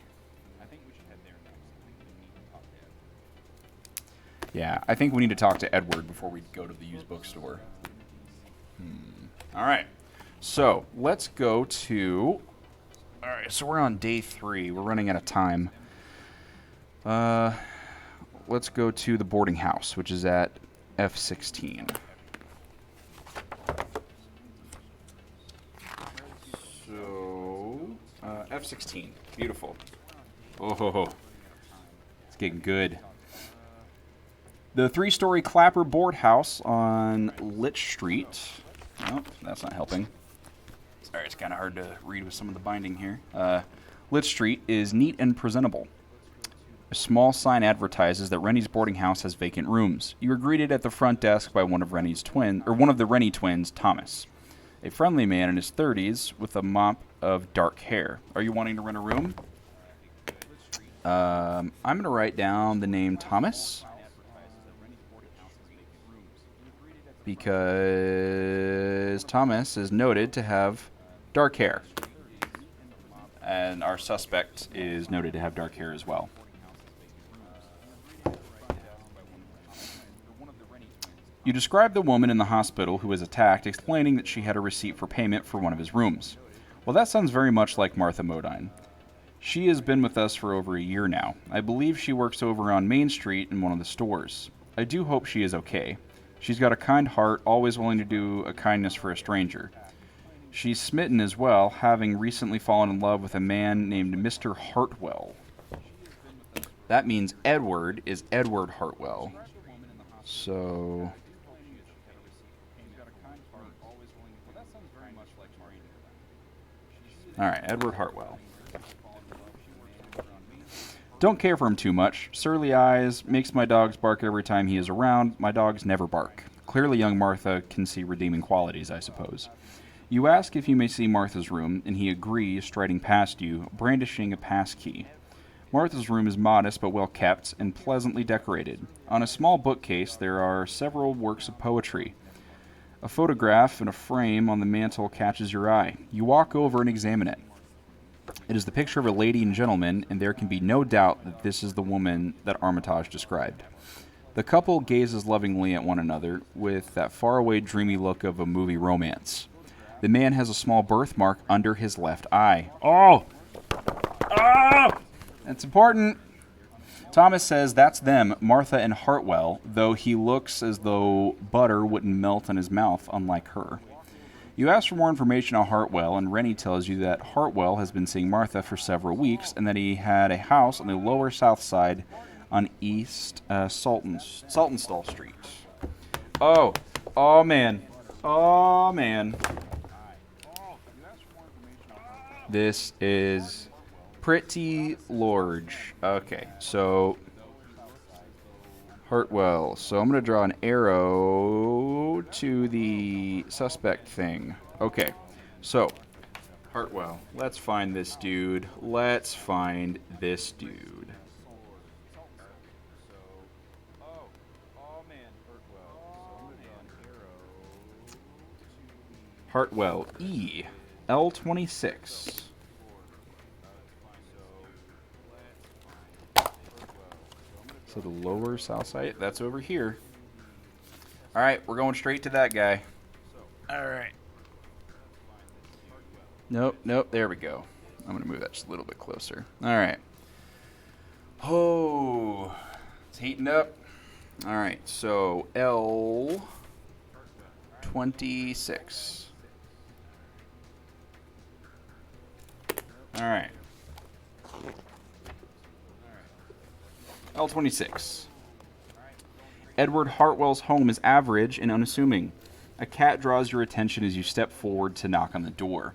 Yeah, I think we need to talk to Edward before we go to the used bookstore. All right. So, let's go to... All right, so we're on day 3. We're running out of time. Let's go to the boarding house, which is at F16. So, F16. Beautiful. Oh, it's getting good. The 3-story Clapper board house on Litch Street. Oh, that's not helping. Sorry, it's kind of hard to read with some of the binding here. Litch Street is neat and presentable. A small sign advertises that Rennie's boarding house has vacant rooms. You are greeted at the front desk by one of the Rennie twins, Thomas, a friendly man in his 30s with a mop of dark hair. Are you wanting to rent a room? I'm going to write down the name Thomas, because Thomas is noted to have dark hair. And our suspect is noted to have dark hair as well. You describe the woman in the hospital who was attacked, explaining that she had a receipt for payment for one of his rooms. Well, that sounds very much like Martha Modine. She has been with us for over a year now. I believe she works over on Main Street in one of the stores. I do hope she is okay. She's got a kind heart, always willing to do a kindness for a stranger. She's smitten as well, having recently fallen in love with a man named Mr. Hartwell. That means Edward is Edward Hartwell. So... Alright, Edward Hartwell. Don't care for him too much. Surly eyes, makes my dogs bark every time he is around. My dogs never bark. Clearly young Martha can see redeeming qualities, I suppose. You ask if you may see Martha's room, and he agrees, striding past you, brandishing a pass key. Martha's room is modest but well kept and pleasantly decorated. On a small bookcase there are several works of poetry. A photograph in a frame on the mantel catches your eye. You walk over and examine it. It is the picture of a lady and gentleman, and there can be no doubt that this is the woman that Armitage described. The couple gazes lovingly at one another with that faraway, dreamy look of a movie romance. The man has a small birthmark under his left eye. Oh! Oh! That's important. Thomas says that's them, Martha and Hartwell, though he looks as though butter wouldn't melt in his mouth, unlike her. You ask for more information on Hartwell, and Rennie tells you that Hartwell has been seeing Martha for several weeks, and that he had a house on the lower south side on East Saltonstall Street. Oh man. Oh, man. This is pretty large. Okay, so Hartwell. So I'm going to draw an arrow to the suspect thing. Okay, so Hartwell. Let's find this dude. Let's find this dude. Hartwell, E, L26. So the lower south side, that's over here. All right, we're going straight to that guy. All right. Nope, there we go. I'm going to move that just a little bit closer. All right. Oh, it's heating up. All right, so L26. All right. L26. Edward Hartwell's home is average and unassuming. A cat draws your attention as you step forward to knock on the door.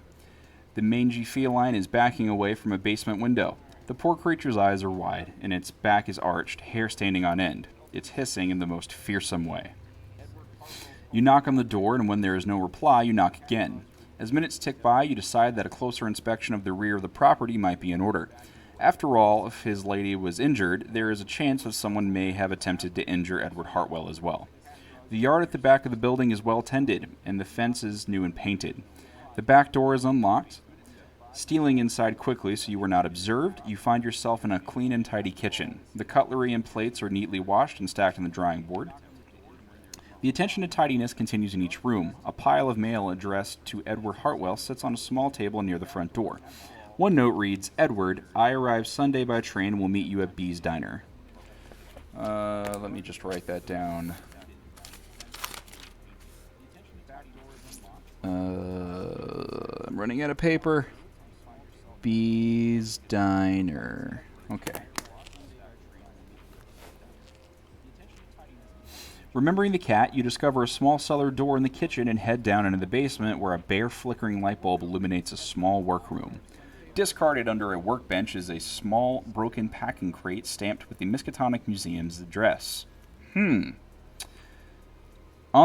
The mangy feline is backing away from a basement window. The poor creature's eyes are wide, and its back is arched, hair standing on end. It's hissing in the most fearsome way. You knock on the door, and when there is no reply, you knock again. As minutes tick by, you decide that a closer inspection of the rear of the property might be in order. After all, if his lady was injured, there is a chance that someone may have attempted to injure Edward Hartwell as well. The yard at the back of the building is well tended, and the fence is new and painted. The back door is unlocked. Stealing inside quickly so you are not observed, you find yourself in a clean and tidy kitchen. The cutlery and plates are neatly washed and stacked on the drying board. The attention to tidiness continues in each room. A pile of mail addressed to Edward Hartwell sits on a small table near the front door. One note reads, Edward, I arrive Sunday by train and will meet you at B's Diner. Let me just write that down. I'm running out of paper. B's Diner. Okay. Remembering the cat, you discover a small cellar door in the kitchen and head down into the basement where a bare flickering light bulb illuminates a small workroom. Discarded under a workbench is a small broken packing crate stamped with the Miskatonic Museum's address. On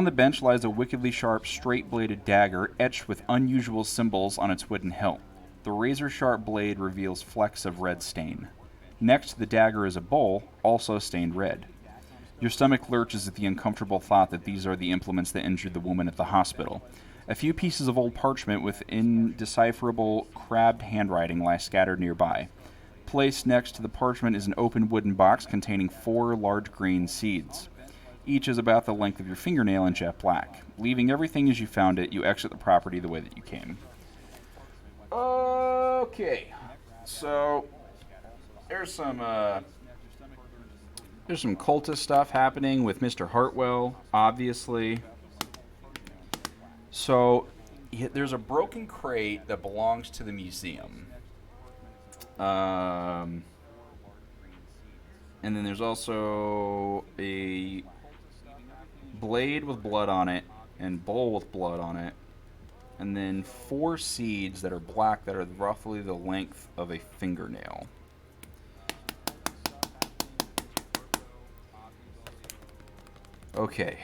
the bench lies a wickedly sharp, straight-bladed dagger etched with unusual symbols on its wooden hilt. The razor-sharp blade reveals flecks of red stain. Next to the dagger is a bowl, also stained red. Your stomach lurches at the uncomfortable thought that these are the implements that injured the woman at the hospital. A few pieces of old parchment with indecipherable, crabbed handwriting lie scattered nearby. Placed next to the parchment is an open wooden box containing 4 large green seeds. Each is about the length of your fingernail and jet black. Leaving everything as you found it, you exit the property the way that you came. Okay, so there's some cultist stuff happening with Mr. Hartwell, obviously. So there's a broken crate that belongs to the museum. And then there's also a blade with blood on it and bowl with blood on it. And then 4 seeds that are black that are roughly the length of a fingernail. Okay.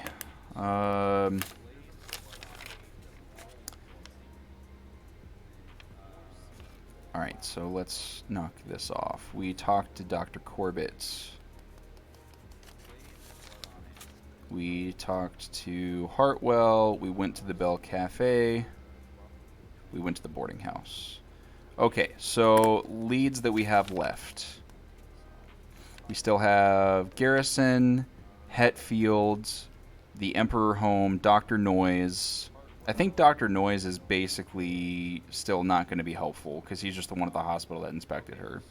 Alright, so let's knock this off. We talked to Dr. Corbett. We talked to Hartwell. We went to the Bell Cafe. We went to the boarding house. Okay, so leads that we have left. We still have Garrison, Hetfield, the Emperor Home, Dr. Noise. I think Dr. Noise is basically still not going to be helpful because he's just the one at the hospital that inspected her.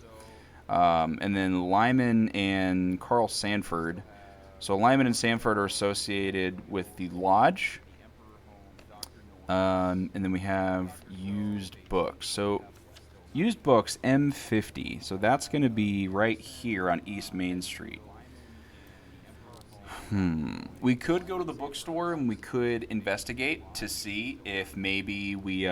And then Lyman and Carl Sanford. So Lyman and Sanford are associated with the Lodge. And then we have used books. So used books, M50. So that's going to be right here on East Main Street. We could go to the bookstore and we could investigate to see if maybe we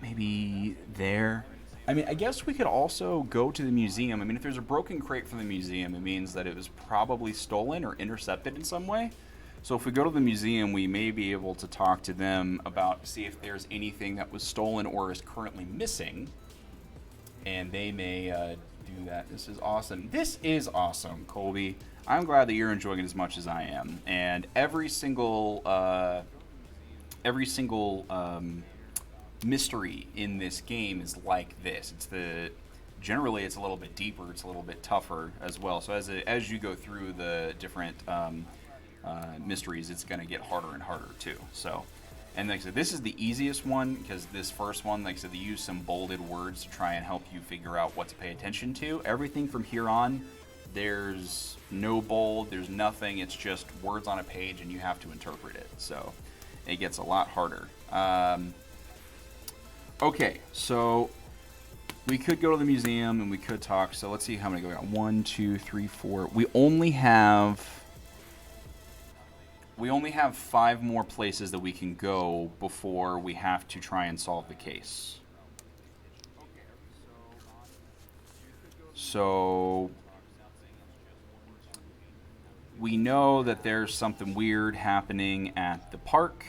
maybe there. I mean, I guess we could also go to the museum. I mean, if there's a broken crate from the museum, it means that it was probably stolen or intercepted in some way. So if we go to the museum, we may be able to talk to them about see if there's anything that was stolen or is currently missing. And they may do that. This is awesome. This is awesome, Colby. I'm glad that you're enjoying it as much as I am. And every single mystery in this game is like this. Generally it's a little bit deeper. It's a little bit tougher as well. So as you go through the different mysteries, it's going to get harder and harder too. So. And like I said, this is the easiest one because this first one, like I said, they use some bolded words to try and help you figure out what to pay attention to. Everything from here on, there's no bold, there's nothing. It's just words on a page and you have to interpret it. So it gets a lot harder. Okay, so we could go to the museum and we could talk. So let's see how many we got. 1, 2, 3, 4. We only have 5 more places that we can go before we have to try and solve the case. So we know that there's something weird happening at the park.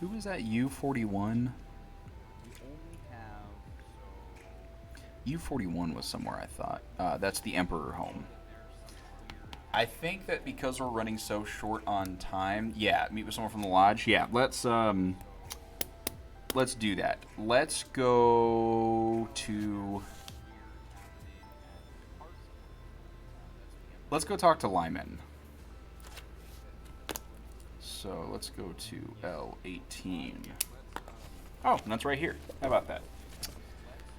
Who was that? U41? U41 was somewhere, I thought. That's the Emperor home. I think that because we're running so short on time, yeah, meet with someone from the lodge. Yeah, let's do that. Let's go to talk to Lyman. So let's go to L18. Oh, that's right here. How about that?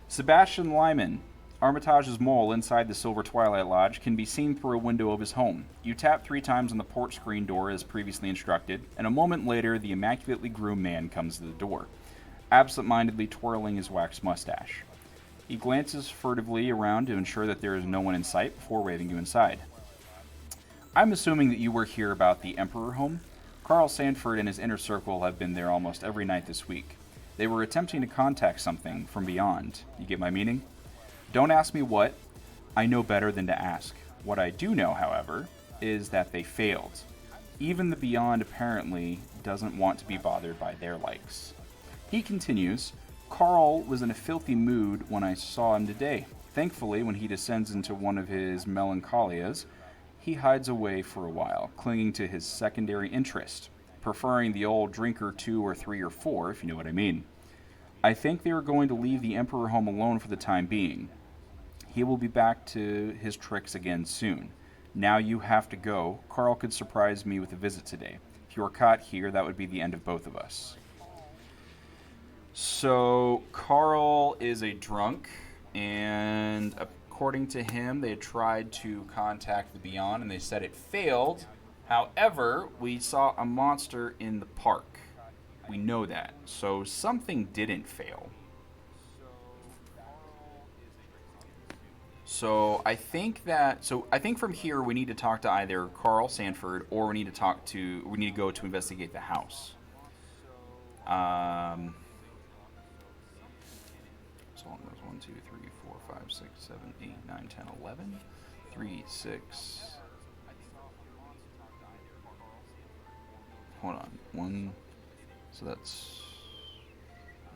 Sebastian Lyman. Armitage's mole inside the Silver Twilight Lodge can be seen through a window of his home. You tap 3 times on the port screen door as previously instructed, and a moment later the immaculately groomed man comes to the door, absent-mindedly twirling his waxed mustache. He glances furtively around to ensure that there is no one in sight before waving you inside. I'm assuming that you were here about the Emperor home. Carl Sanford and his inner circle have been there almost every night this week. They were attempting to contact something from beyond. You get my meaning? Don't ask me what. I know better than to ask. What I do know, however, is that they failed. Even the Beyond apparently doesn't want to be bothered by their likes. He continues, Carl was in a filthy mood when I saw him today. Thankfully, when he descends into one of his melancholias, he hides away for a while, clinging to his secondary interest, preferring the old drinker 2 or 3 or 4, if you know what I mean. I think they are going to leave the Emperor home alone for the time being. He will be back to his tricks again soon. Now you have to go. Carl could surprise me with a visit today. If you are caught here, that would be the end of both of us. So, Carl is a drunk, and according to him, they had tried to contact the Beyond, and they said it failed. However, we saw a monster in the park. We know that. So, something didn't fail. So I think from here we need to talk to either Carl Sanford or we need to go to investigate the house. So there's 1, 2, 3, 4, 5, 6, 7, 8, 9, 10, 11. 3, 6. Hold on. 1. So that's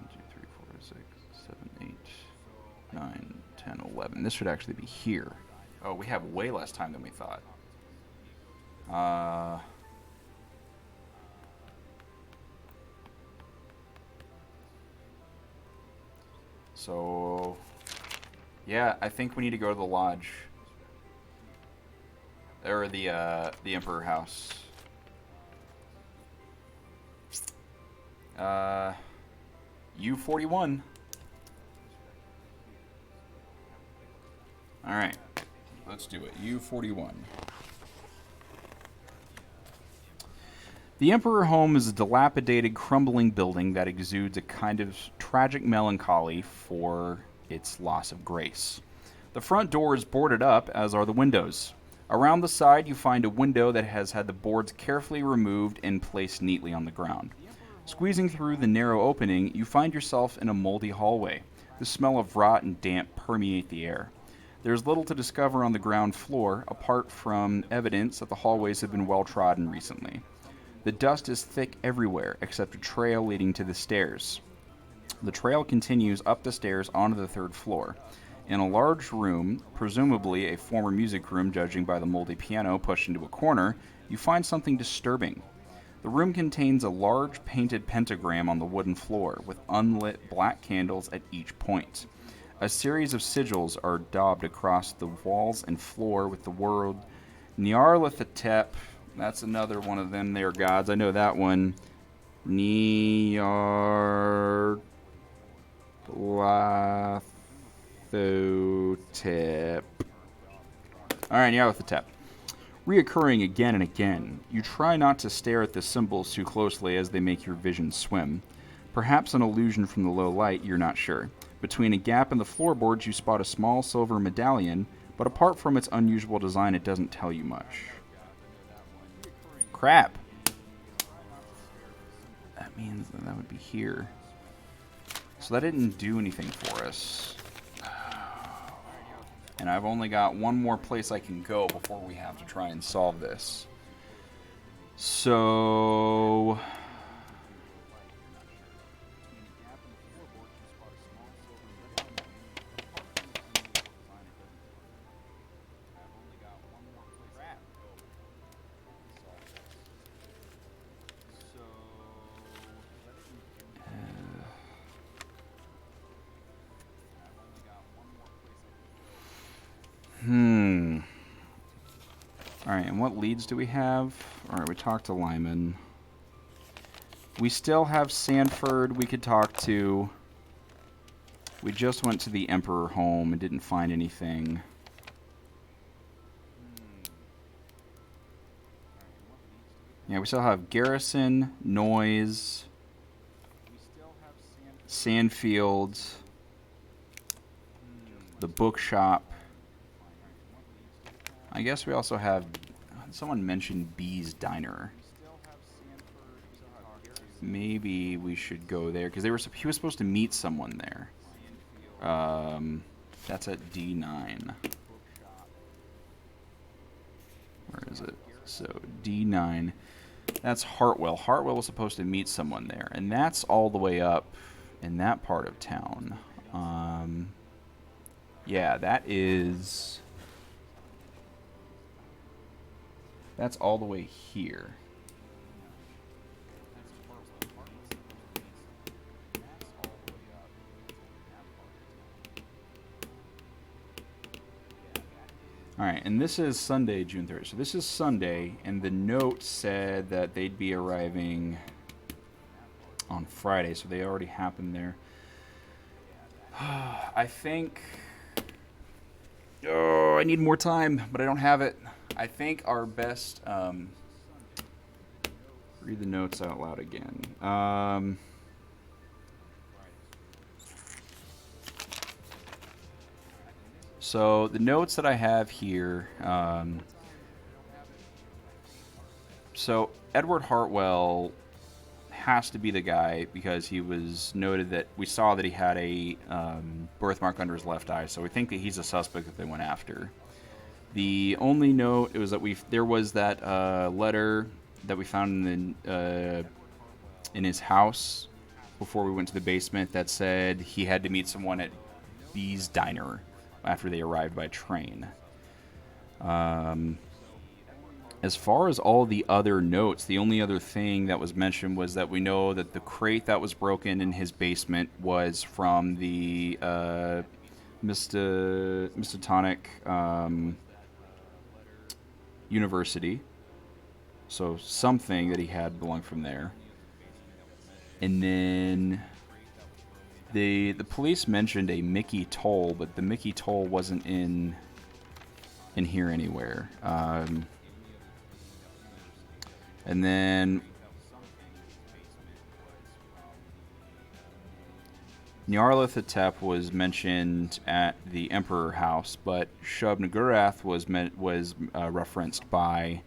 1, 2, 3, 4, 6, 7, 8, 9, 10, 11. This should actually be here. Oh, we have way less time than we thought. So, yeah, I think we need to go to the lodge. Or the Emperor house. U41. Alright, let's do it. U41. The Emperor home is a dilapidated, crumbling building that exudes a kind of tragic melancholy for its loss of grace. The front door is boarded up, as are the windows. Around the side, you find a window that has had the boards carefully removed and placed neatly on the ground. Squeezing through the narrow opening, you find yourself in a moldy hallway. The smell of rot and damp permeate the air. There is little to discover on the ground floor, apart from evidence that the hallways have been well trodden recently. The dust is thick everywhere, except a trail leading to the stairs. The trail continues up the stairs onto the 3rd floor. In a large room, presumably a former music room judging by the moldy piano pushed into a corner, you find something disturbing. The room contains a large painted pentagram on the wooden floor, with unlit black candles at each point. A series of sigils are daubed across the walls and floor with the word Nyarlathotep. That's another one of them there gods. I know that one. Nyarlathotep. Alright, Nyarlathotep. Reoccurring again and again. You try not to stare at the symbols too closely as they make your vision swim. Perhaps an illusion from the low light, you're not sure. Between a gap in the floorboards, you spot a small silver medallion, but apart from its unusual design, it doesn't tell you much. Crap. That means that would be here. So that didn't do anything for us. And I've only got one more place I can go before we have to try and solve this. So... Alright, and what leads do we have? Alright, we talked to Lyman. We still have Sanford we could talk to. We just went to the Emperor home and didn't find anything. Yeah, we still have Garrison, Noise, Sandfield, the bookshop. I guess we also have... Someone mentioned B's Diner. Maybe we should go there, because he was supposed to meet someone there. That's at D9. Where is it? So, D9. That's Hartwell. Hartwell was supposed to meet someone there, and that's all the way up in that part of town. Yeah, that is... That's all the way here. Alright, and this is Sunday, June 3rd. So this is Sunday, and the note said that they'd be arriving on Friday, so they already happened there. I think... Oh, I need more time, but I don't have it. I think our best... read the notes out loud again. So the notes that I have here, so Edward Hartwell has to be the guy because he was noted that we saw that he had a birthmark under his left eye, so we think that he's a suspect that they went after. The only note it was that there was that letter that we found in his house before we went to the basement that said he had to meet someone at B's Diner after they arrived by train. As far as all the other notes, the only other thing that was mentioned was that we know that the crate that was broken in his basement was from the Mystotonic University. So something that he had belonged from there. And then the police mentioned a Mickey toll, but the Mickey toll wasn't in here anywhere. And then Nyarlathotep was mentioned at the Emperor House, but Shub-Niggurath was referenced by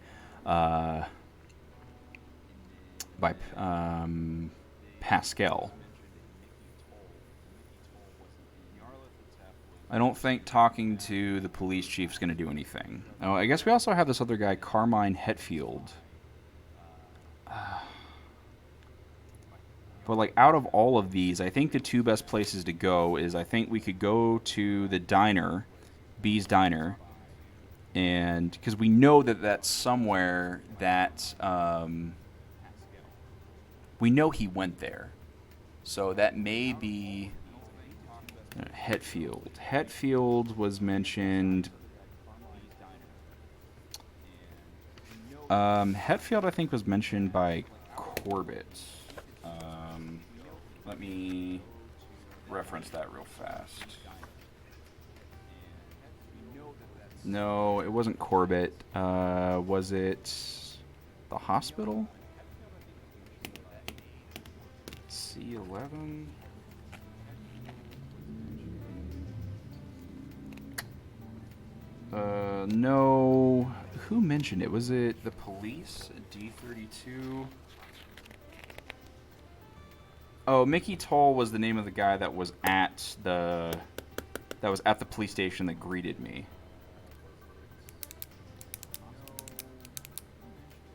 Pascal. I don't think talking to the police chief is going to do anything. Oh, I guess we also have this other guy, Carmine Hetfield. But like out of all of these, I think the two best places to go is I think we could go to the diner, B's Diner, and because we know that that's somewhere that we know he went there, so that may be Hetfield. Hetfield was mentioned. Hetfield, I think, was mentioned by Corbett. Let me reference that real fast. No, it wasn't Corbett. Was it the hospital? C11? No. Who mentioned it? Was it the police? D32? Oh, Mickey Toll was the name of the guy that was at the police station that greeted me.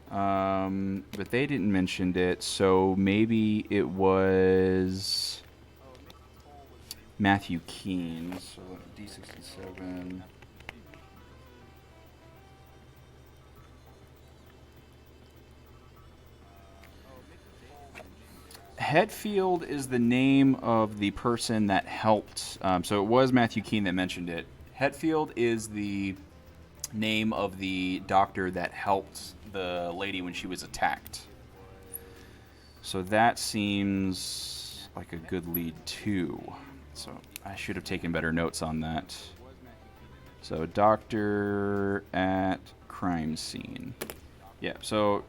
But they didn't mention it, so maybe it was Matthew Keene. So D67. Hetfield is the name of the person that helped. So it was Matthew Keene that mentioned it. Hetfield is the name of the doctor that helped the lady when she was attacked. So that seems like a good lead too. So I should have taken better notes on that. So doctor at crime scene. Yeah, so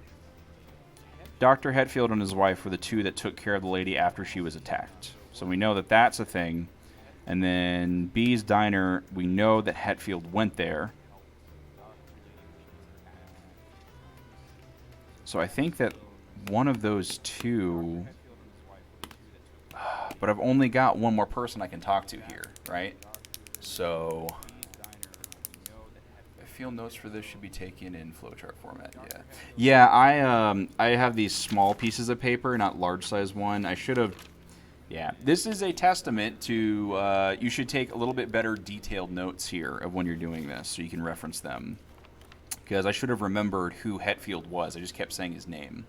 Dr. Hetfield and his wife were the two that took care of the lady after she was attacked. So we know that that's a thing. And then B's Diner, we know that Hetfield went there. So I think that one of those two... But I've only got one more person I can talk to here, right? So... I feel notes for this should be taken in flowchart format, yeah. Yeah, I have these small pieces of paper, not large size one. I should have... Yeah, this is a testament to you should take a little bit better detailed notes here of when you're doing this so you can reference them. Because I should have remembered who Hetfield was. I just kept saying his name.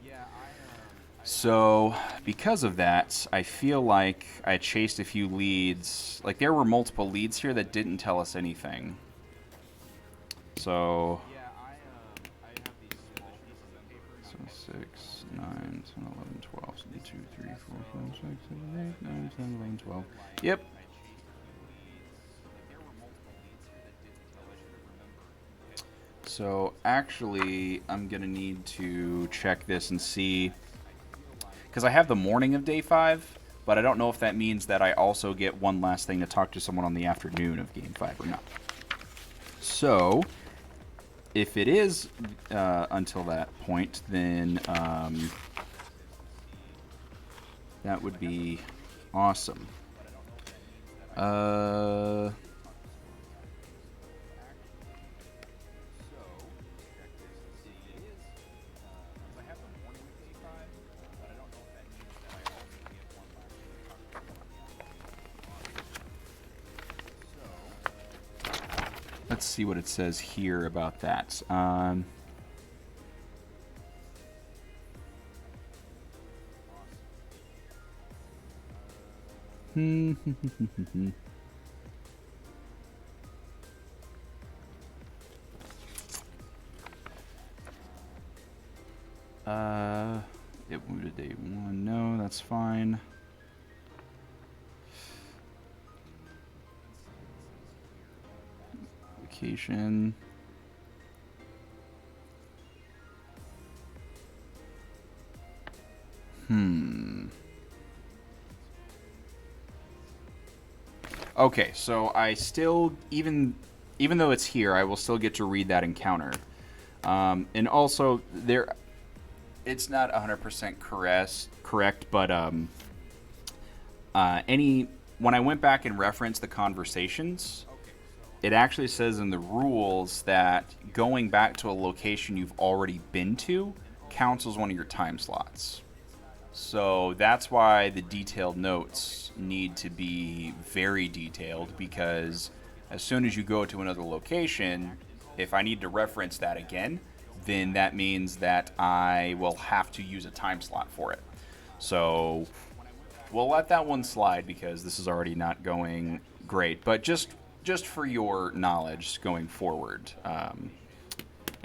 So, because of that, I feel like I chased a few leads. Like, there were multiple leads here that didn't tell us anything. So... 6, 9, 10, 11, 12. So 2, 3, 4, 5, 6, 7, 8, 9, 10, 11, 12. Yep. So actually, I'm going to need to check this and see. Because I have the morning of day 5, but I don't know if that means that I also get one last thing to talk to someone on the afternoon of game 5 or not. So... if it is until that point, then that would be awesome. Let's see what it says here about that. It wounded day 1. No, that's fine. Vacation. Okay, so I still, even though it's here, I will still get to read that encounter. And also, it's not 100% correct, but when I went back and referenced the conversations, it actually says in the rules that going back to a location you've already been to counts as one of your time slots. So that's why the detailed notes need to be very detailed, because as soon as you go to another location, if I need to reference that again, then that means that I will have to use a time slot for it. So we'll let that one slide because this is already not going great, but just for your knowledge going forward.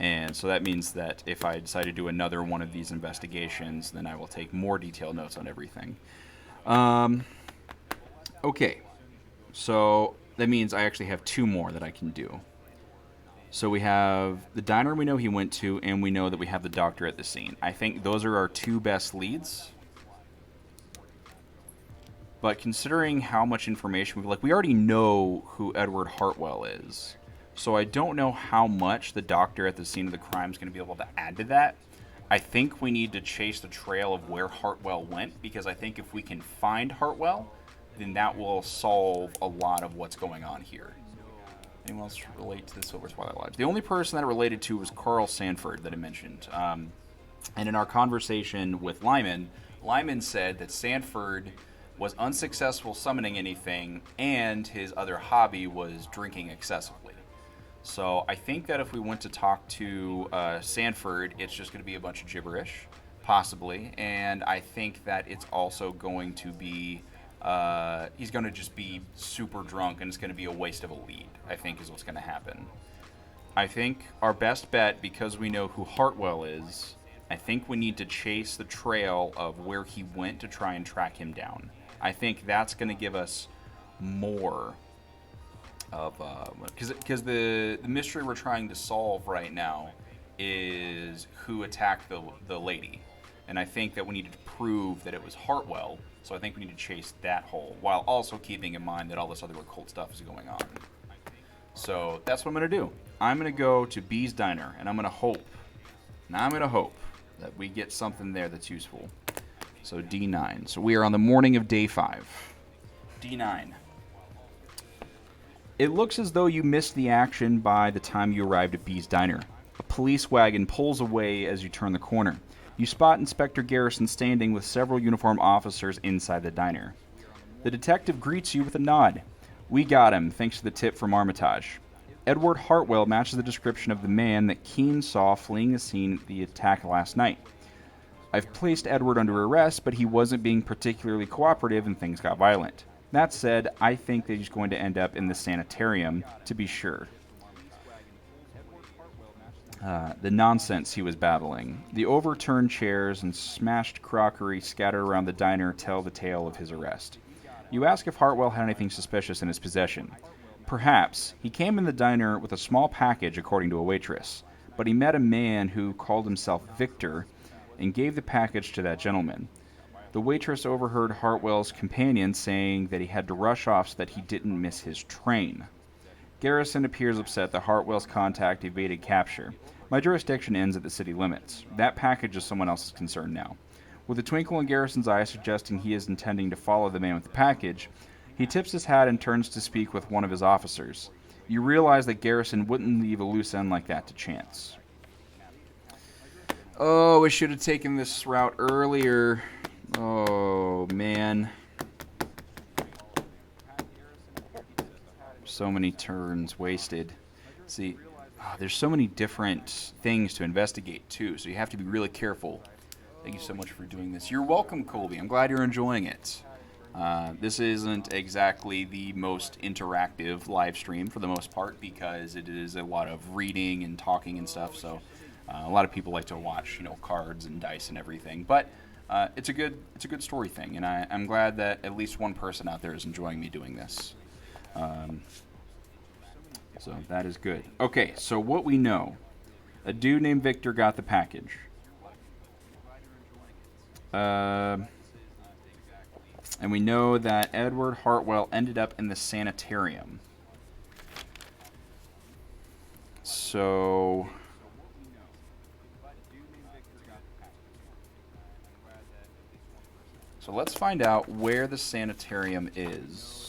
And so that means that if I decide to do another one of these investigations, then I will take more detailed notes on everything. Okay, so that means I actually have 2 more that I can do. So we have the diner we know he went to, and we know that we have the doctor at the scene. I think those are our 2 best leads. But considering how much information we already know who Edward Hartwell is. So I don't know how much the doctor at the scene of the crime is going to be able to add to that. I think we need to chase the trail of where Hartwell went, because I think if we can find Hartwell, then that will solve a lot of what's going on here. Anyone else relate to the Silver Twilight Lodge? The only person that it related to was Carl Sanford that I mentioned. And in our conversation with Lyman said that Sanford was unsuccessful summoning anything, and his other hobby was drinking excessively. So I think that if we went to talk to Sanford, it's just going to be a bunch of gibberish, possibly. And I think that it's also going to be, he's going to just be super drunk, and it's going to be a waste of a lead, I think is what's going to happen. I think our best bet, because we know who Hartwell is, I think we need to chase the trail of where he went to try and track him down. I think that's going to give us more of because the mystery we're trying to solve right now is who attacked the lady, and I think that we need to prove that it was Hartwell. So I think we need to chase that hole while also keeping in mind that all this other occult stuff is going on. So that's what I'm going to do. I'm going to go to B's Diner, and I'm going to hope, that we get something there that's useful. So D9. So we are on the morning of day 5. D9. It looks as though you missed the action by the time you arrived at B's Diner. A police wagon pulls away as you turn the corner. You spot Inspector Garrison standing with several uniformed officers inside the diner. The detective greets you with a nod. We got him, thanks to the tip from Armitage. Edward Hartwell matches the description of the man that Keene saw fleeing the scene of the attack last night. I've placed Edward under arrest, but he wasn't being particularly cooperative and things got violent. That said, I think that he's going to end up in the sanitarium, to be sure. The nonsense he was babbling. The overturned chairs and smashed crockery scattered around the diner tell the tale of his arrest. You ask if Hartwell had anything suspicious in his possession. Perhaps. He came in the diner with a small package, according to a waitress, but he met a man who called himself Victor and gave the package to that gentleman. The waitress overheard Hartwell's companion saying that he had to rush off so that he didn't miss his train. Garrison appears upset that Hartwell's contact evaded capture. My jurisdiction ends at the city limits. That package is someone else's concern now. With a twinkle in Garrison's eye suggesting he is intending to follow the man with the package, he tips his hat and turns to speak with one of his officers. You realize that Garrison wouldn't leave a loose end like that to chance. Oh, we should have taken this route earlier. Oh, man. So many turns wasted. See, there's so many different things to investigate, too, so you have to be really careful. Thank you so much for doing this. You're welcome, Colby. I'm glad you're enjoying it. This isn't exactly the most interactive live stream for the most part because it is a lot of reading and talking and stuff, so a lot of people like to watch, cards and dice and everything. But it's a good story thing, and I'm glad that at least one person out there is enjoying me doing this. So that is good. Okay, so what we know. A dude named Victor got the package. And we know that Edward Hartwell ended up in the sanitarium. So let's find out where the sanitarium is.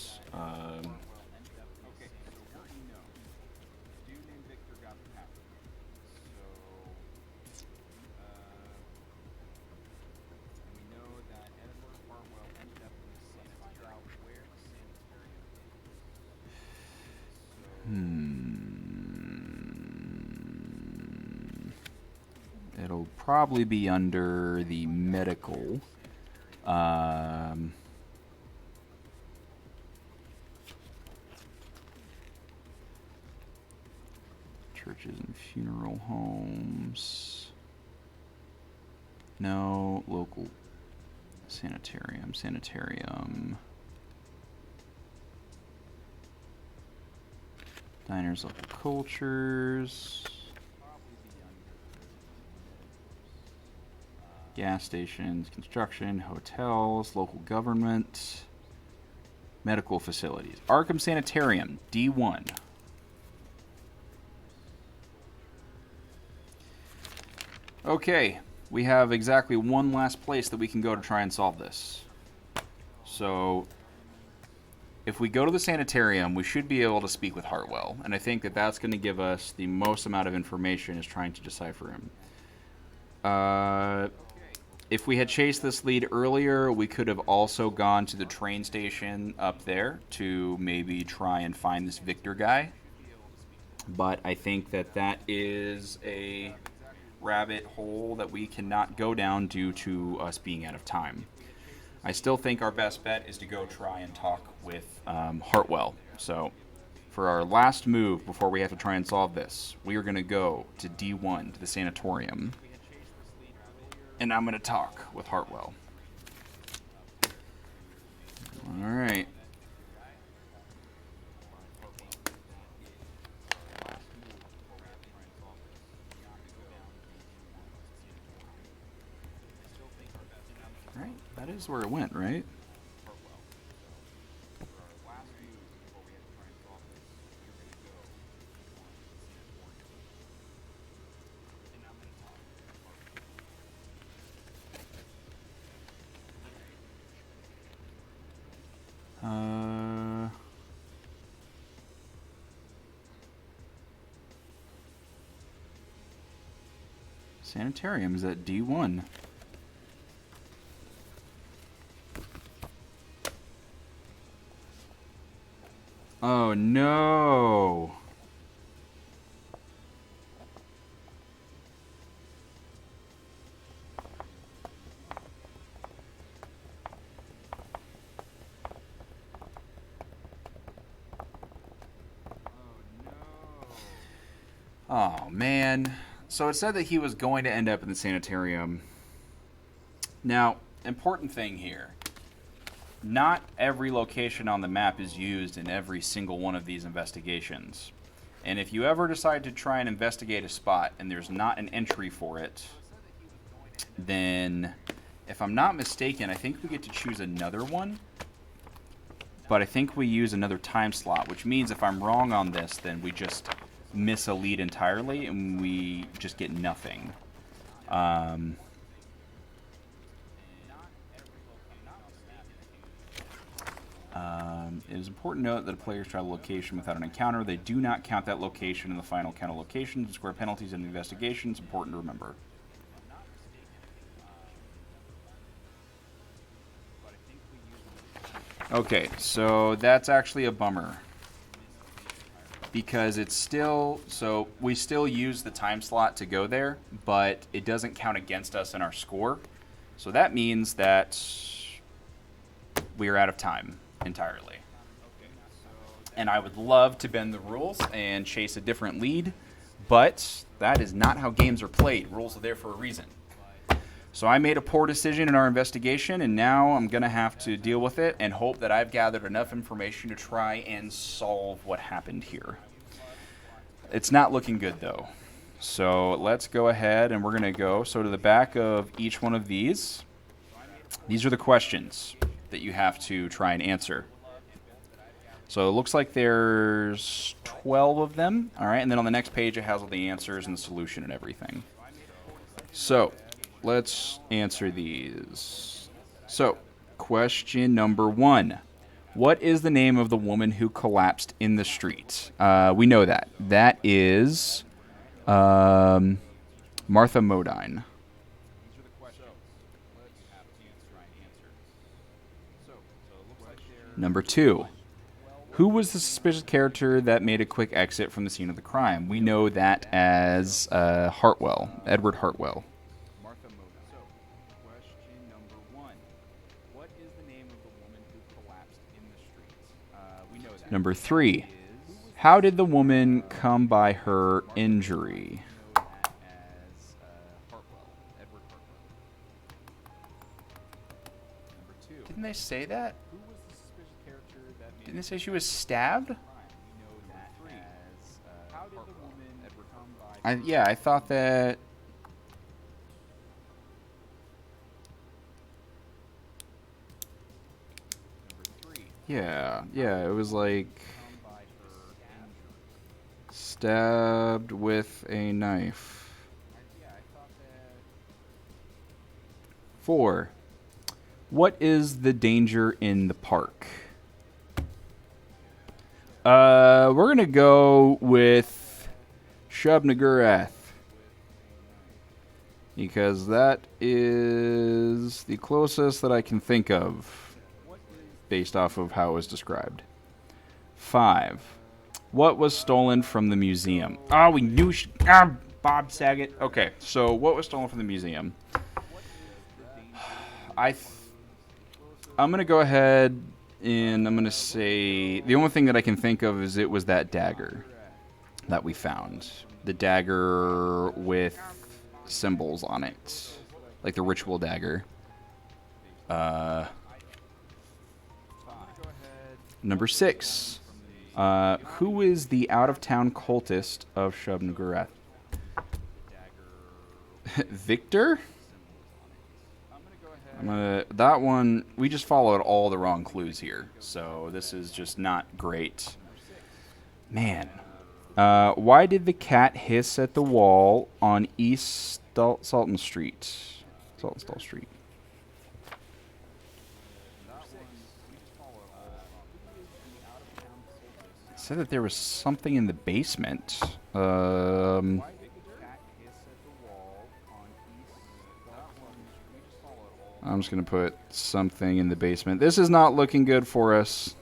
It'll probably be under the medical. Churches and funeral homes. No, local sanitarium. Diners, local cultures. Gas stations, construction, hotels, local government, medical facilities. Arkham Sanitarium, D1. Okay, we have exactly one last place that we can go to try and solve this. So, if we go to the sanitarium, we should be able to speak with Hartwell, and I think that that's going to give us the most amount of information is trying to decipher him. If we had chased this lead earlier, we could have also gone to the train station up there to maybe try and find this Victor guy. But I think that that is a rabbit hole that we cannot go down due to us being out of time. I still think our best bet is to go try and talk with Hartwell. So, for our last move before we have to try and solve this, we are going to go to D1, to the sanatorium. And I'm going to talk with Hartwell. Alright. Right, that is where it went, right? Sanitarium is at D1. Oh no! Oh man. So it said that he was going to end up in the sanitarium. Now, important thing here. Not every location on the map is used in every single one of these investigations. And if you ever decide to try and investigate a spot and there's not an entry for it, then, if I'm not mistaken, I think we get to choose another one. But I think we use another time slot, which means if I'm wrong on this, then we just miss a lead entirely and we just get nothing. It is important to note that a player's travel location without an encounter, they do not count that location in the final count of locations to square penalties in the investigation. It's important to remember. Okay, so that's actually a bummer. Because it's still, so we still use the time slot to go there, but it doesn't count against us in our score. So that means that we are out of time entirely. And I would love to bend the rules and chase a different lead, but that is not how games are played. Rules are there for a reason. So I made a poor decision in our investigation, and now I'm going to have to deal with it and hope that I've gathered enough information to try and solve what happened here. It's not looking good, though. So let's go ahead, and we're going to go to the back of each one of these. These are the questions that you have to try and answer. So it looks like there's 12 of them. All right, and then on the next page it has all the answers and the solution and everything. So let's answer these. So, question number 1. What is the name of the woman who collapsed in the street? We know that. That is Martha Modine. Number 2. Who was the suspicious character that made a quick exit from the scene of the crime? We know that as Hartwell, Edward Hartwell. Number 3, how did the woman come by her injury? Didn't they say that? Didn't they say she was stabbed? Yeah, I thought that... Yeah, it was like stabbed with a knife. 4. What is the danger in the park? We're gonna go with Shub-Nagurath, because that is the closest that I can think of based off of how it was described. 5. What was stolen from the museum? Oh, we knew Bob Saget. Okay, so what was stolen from the museum? I'm going to go ahead And I'm going to say the only thing that I can think of is it was that dagger that we found. The dagger with symbols on it. Like the ritual dagger. Number 6. Who is the out-of-town cultist of Shub-Niggurath? Victor? That one, we just followed all the wrong clues here. So this is just not great. Man. Why did the cat hiss at the wall on East Salton Street? Saltonstall Street. It said that there was something in the basement. I'm just going to put something in the basement. This is not looking good for us.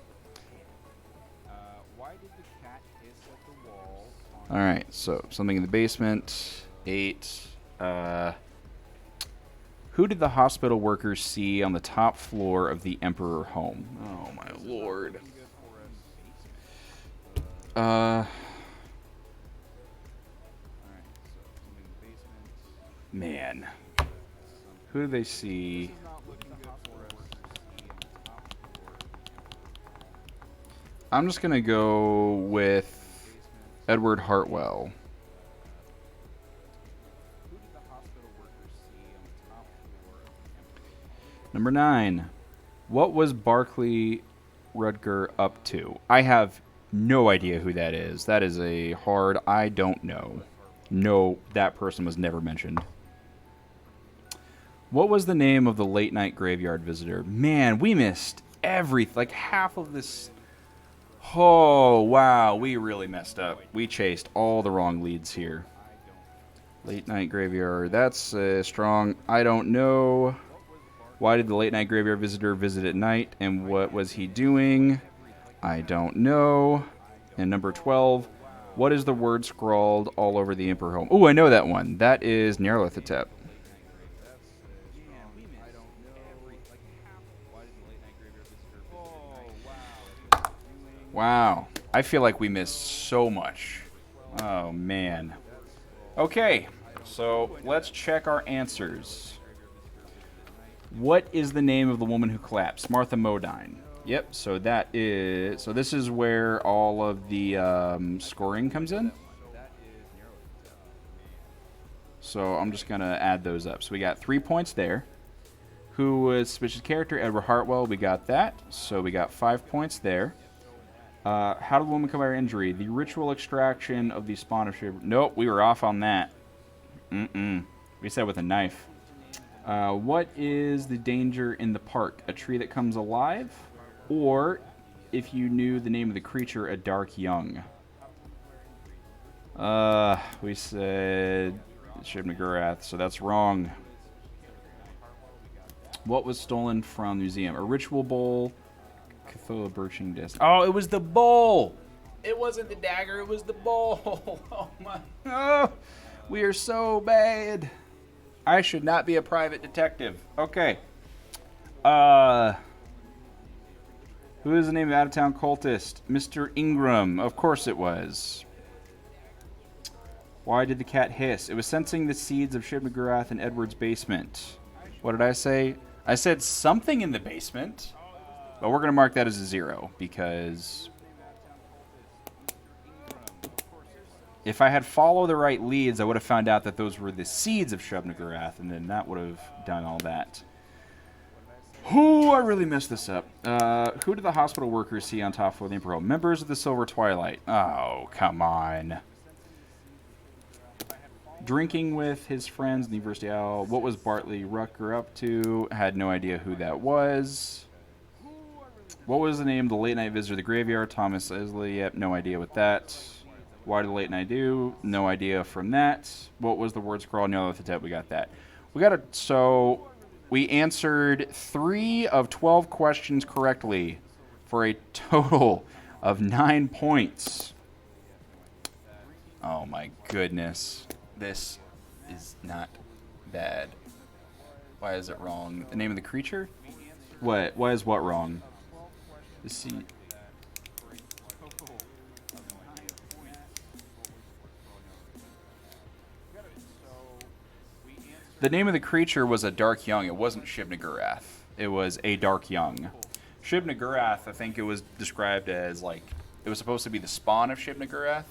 Alright, so something in the basement. 8. Who did the hospital workers see on the top floor of the Emperor home? Oh my lord. Man. Who do they see? I'm just going to go with Edward Hartwell. Number 9. What was Barclay Rudger up to? I have no idea who that is. That is a hard I don't know. No, that person was never mentioned. What was the name of the late night graveyard visitor? Man, we missed everything. Like half of this. Oh, wow. We really messed up. We chased all the wrong leads here. Late night graveyard. That's strong. I don't know. Why did the late night graveyard visitor visit at night? And what was he doing? I don't know. And number 12. What is the word scrawled all over the Emperor home? Oh, I know that one. That is Nyarlathotep. Wow. I feel like we missed so much. Oh, man. Okay, so let's check our answers. What is the name of the woman who collapsed? Martha Modine. Yep, so that is... So this is where all of the scoring comes in. So I'm just going to add those up. So we got 3 points there. Who was suspicious character? Edward Hartwell. We got that. So we got 5 points there. How did the woman come by her injury? The ritual extraction of the spawn of Shiv. Nope, we were off on that. We said with a knife. What is the danger in the park? A tree that comes alive? Or, if you knew the name of the creature, a dark young? We said Shub-Niggurath, so that's wrong. What was stolen from the museum? A ritual bowl. Cthulhu birching disc. Oh, it was the bowl. It wasn't the dagger. It was the bowl. Oh my. Oh, we are so bad. I should not be a private detective. Okay. Who is the name of out-of-town cultist? Mr. Ingram. Of course it was. Why did the cat hiss? It was sensing the seeds of Shub-Niggurath in Edward's basement. What did I say? I said something in the basement. But we're going to mark that as a 0 because if I had followed the right leads, I would have found out that those were the seeds of Shub-Niggurath, and then that would have done all that. Ooh, I really messed this up. Who did the hospital workers see on top floor of the Emperor home? Members of the Silver Twilight. Oh, come on. Drinking with his friends in the University Owl. What was Bartley Rutger up to? Had no idea who that was. What was the name of the late night visitor to the graveyard? Thomas Isley. Yep, no idea what that. Why did the late night do? No idea from that. What was the word scrawled? Nyarlathotep. We got that. We got it. So we answered 3 of 12 questions correctly for a total of 9 points. Oh my goodness. This is not bad. Why is it wrong? The name of the creature? What? Why is what wrong? The sea. The name of the creature was a Dark Young. It wasn't Shib-Niggurath. It was a Dark Young. Shib-Niggurath, I think it was described as like it was supposed to be the spawn of Shib-Niggurath.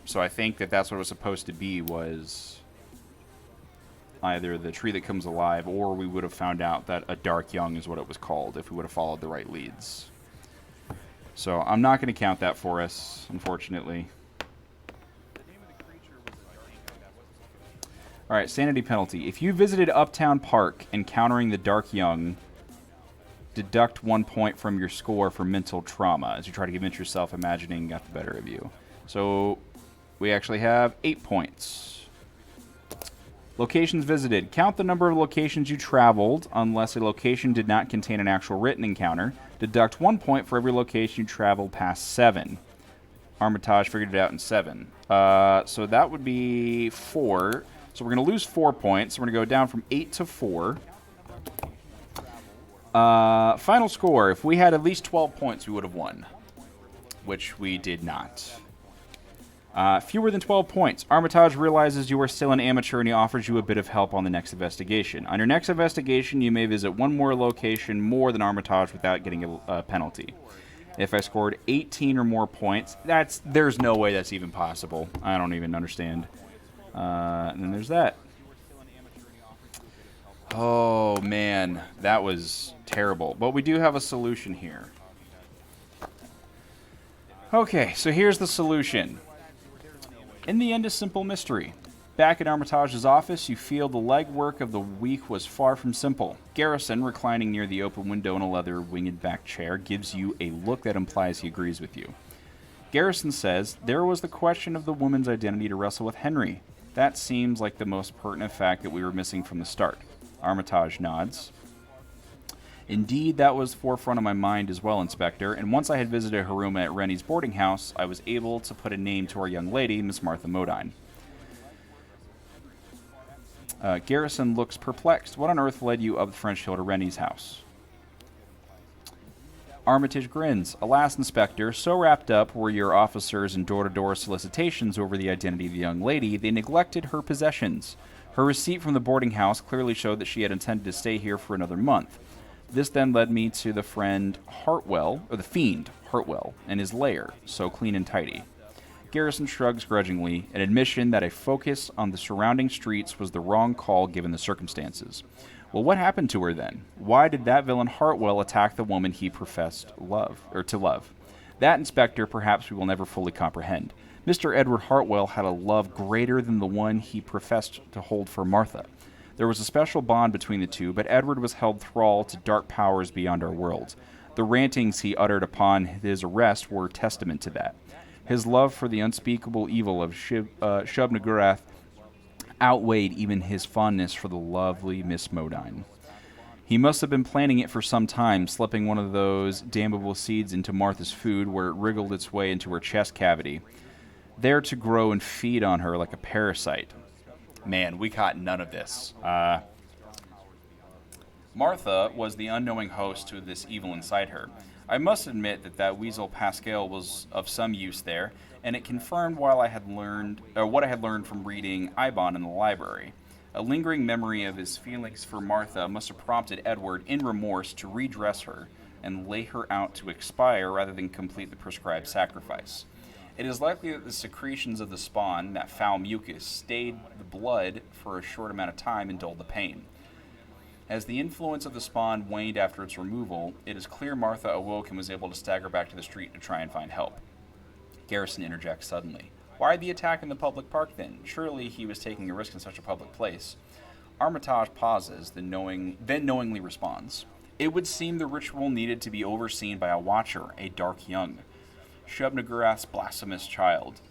So I think that that's what it was supposed to be, was either the tree that comes alive, or we would have found out that a Dark Young is what it was called if we would have followed the right leads. So I'm not going to count that for us, unfortunately. Alright, sanity penalty. If you visited Uptown Park encountering the Dark Young, deduct 1 point from your score for mental trauma as you try to convince yourself imagining got the better of you. So we actually have 8 points. Locations visited. Count the number of locations you traveled unless a location did not contain an actual written encounter. Deduct 1 point for every location you traveled past 7. Armitage figured it out in 7. So that would be 4. So we're going to lose 4 points. We're going to go down from 8 to 4. Final score. If we had at least 12 points, we would have won. Which we did not. Fewer than 12 points. Armitage realizes you are still an amateur and he offers you a bit of help on the next investigation. On your next investigation, you may visit one more location more than Armitage without getting a penalty. If I scored 18 or more points, there's no way that's even possible. I don't even understand. And then there's that. Oh, man. That was terrible. But we do have a solution here. Okay, so here's the solution. In the end, a simple mystery. Back at Armitage's office, you feel the legwork of the week was far from simple. Garrison, reclining near the open window in a leather winged back chair, gives you a look that implies he agrees with you. Garrison says, there was the question of the woman's identity to wrestle with Henry. That seems like the most pertinent fact that we were missing from the start. Armitage nods. Indeed, that was forefront of my mind as well, Inspector, and once I had visited Haruma at Rennie's boarding house, I was able to put a name to our young lady, Miss Martha Modine. Garrison looks perplexed. What on earth led you up the French Hill to Rennie's house? Armitage grins. Alas, Inspector, so wrapped up were your officers in door-to-door solicitations over the identity of the young lady, they neglected her possessions. Her receipt from the boarding house clearly showed that she had intended to stay here for another month. This then led me to the fiend Hartwell, and his lair, so clean and tidy. Garrison shrugs grudgingly, an admission that a focus on the surrounding streets was the wrong call given the circumstances. Well, what happened to her then? Why did that villain Hartwell attack the woman he professed to love? That, Inspector, perhaps we will never fully comprehend. Mr. Edward Hartwell had a love greater than the one he professed to hold for Martha. There was a special bond between the two, but Edward was held thrall to dark powers beyond our worlds. The rantings he uttered upon his arrest were testament to that. His love for the unspeakable evil of Shub-Niggurath outweighed even his fondness for the lovely Miss Modine. He must have been planning it for some time, slipping one of those damnable seeds into Martha's food where it wriggled its way into her chest cavity, there to grow and feed on her like a parasite. Man, we caught none of this. Martha was the unknowing host to this evil inside her. I must admit that weasel Pascal was of some use there, and it confirmed what I had learned from reading Ibon in the library. A lingering memory of his feelings for Martha must have prompted Edward, in remorse, to redress her and lay her out to expire rather than complete the prescribed sacrifice. It is likely that the secretions of the spawn, that foul mucus, stayed the blood for a short amount of time and dulled the pain. As the influence of the spawn waned after its removal, it is clear Martha awoke and was able to stagger back to the street to try and find help. Garrison interjects suddenly. Why the attack in the public park then? Surely he was taking a risk in such a public place. Armitage pauses, then knowingly responds. It would seem the ritual needed to be overseen by a watcher, a Dark Young. Shub-Niggurath's blasphemous child.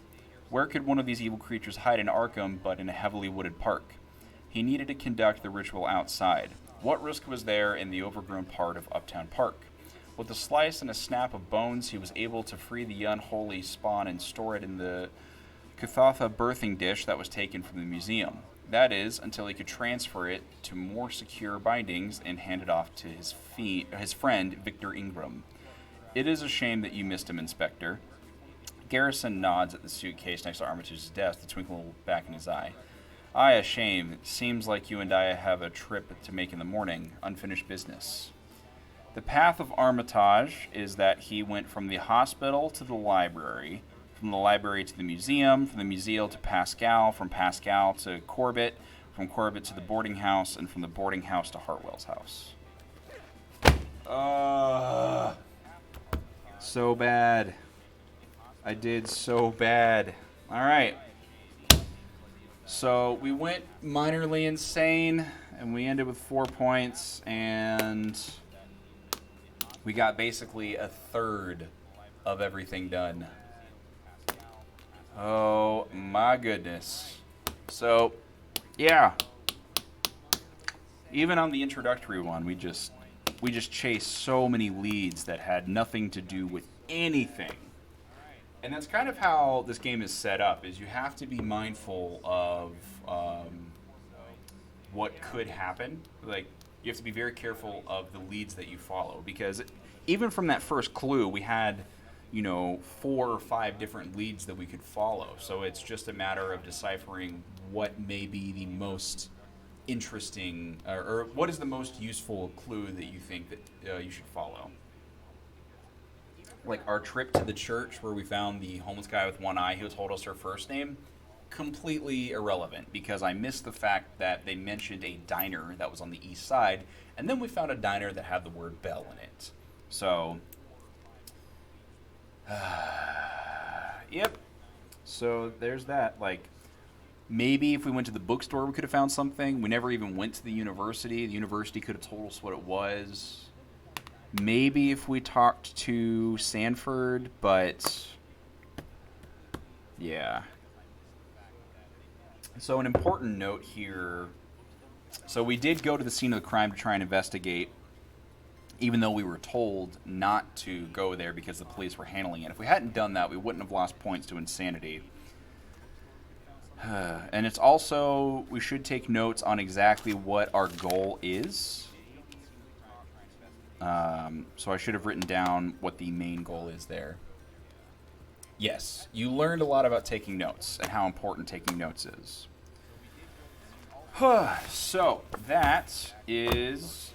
Where could one of these evil creatures hide in Arkham but in a heavily wooded park? He needed to conduct the ritual outside. What risk was there in the overgrown part of Uptown Park? With a slice and a snap of bones, he was able to free the unholy spawn and store it in the Cathatha birthing dish that was taken from the museum. That is, until he could transfer it to more secure bindings and hand it off to his friend, Victor Ingram. It is a shame that you missed him, Inspector. Garrison nods at the suitcase next to Armitage's desk, the twinkle back in his eye. Aye, a shame. It seems like you and I have a trip to make in the morning. Unfinished business. The path of Armitage is that he went from the hospital to the library, from the library to the museum, from the museum to Pascal, from Pascal to Corbett, from Corbett to the boarding house, and from the boarding house to Hartwell's house. So bad. I did so bad. All right. So we went minorly insane, and we ended with 4 points, and we got basically a third of everything done. Oh my goodness. So, yeah. Even on the introductory one, we just chased so many leads that had nothing to do with anything. And that's kind of how this game is set up, is you have to be mindful of what could happen. Like, you have to be very careful of the leads that you follow, because even from that first clue, we had, 4 or 5 different leads that we could follow. So it's just a matter of deciphering what may be the most interesting, or what is the most useful clue that you think that you should follow. Like our trip to the church where we found the homeless guy with one eye who told us her first name, completely irrelevant, because I missed the fact that they mentioned a diner that was on the east side, and then we found a diner that had the word Bell in it. So, yep. So there's that. Like, maybe if we went to the bookstore, we could have found something. We never even went to the university. The university could have told us what it was. Maybe if we talked to Sanford, but yeah. So an important note here. So we did go to the scene of the crime to try and investigate, even though we were told not to go there because the police were handling it. If we hadn't done that, we wouldn't have lost points to insanity. And it's also, we should take notes on exactly what our goal is. So I should have written down what the main goal is there. Yes, you learned a lot about taking notes and how important taking notes is. So that is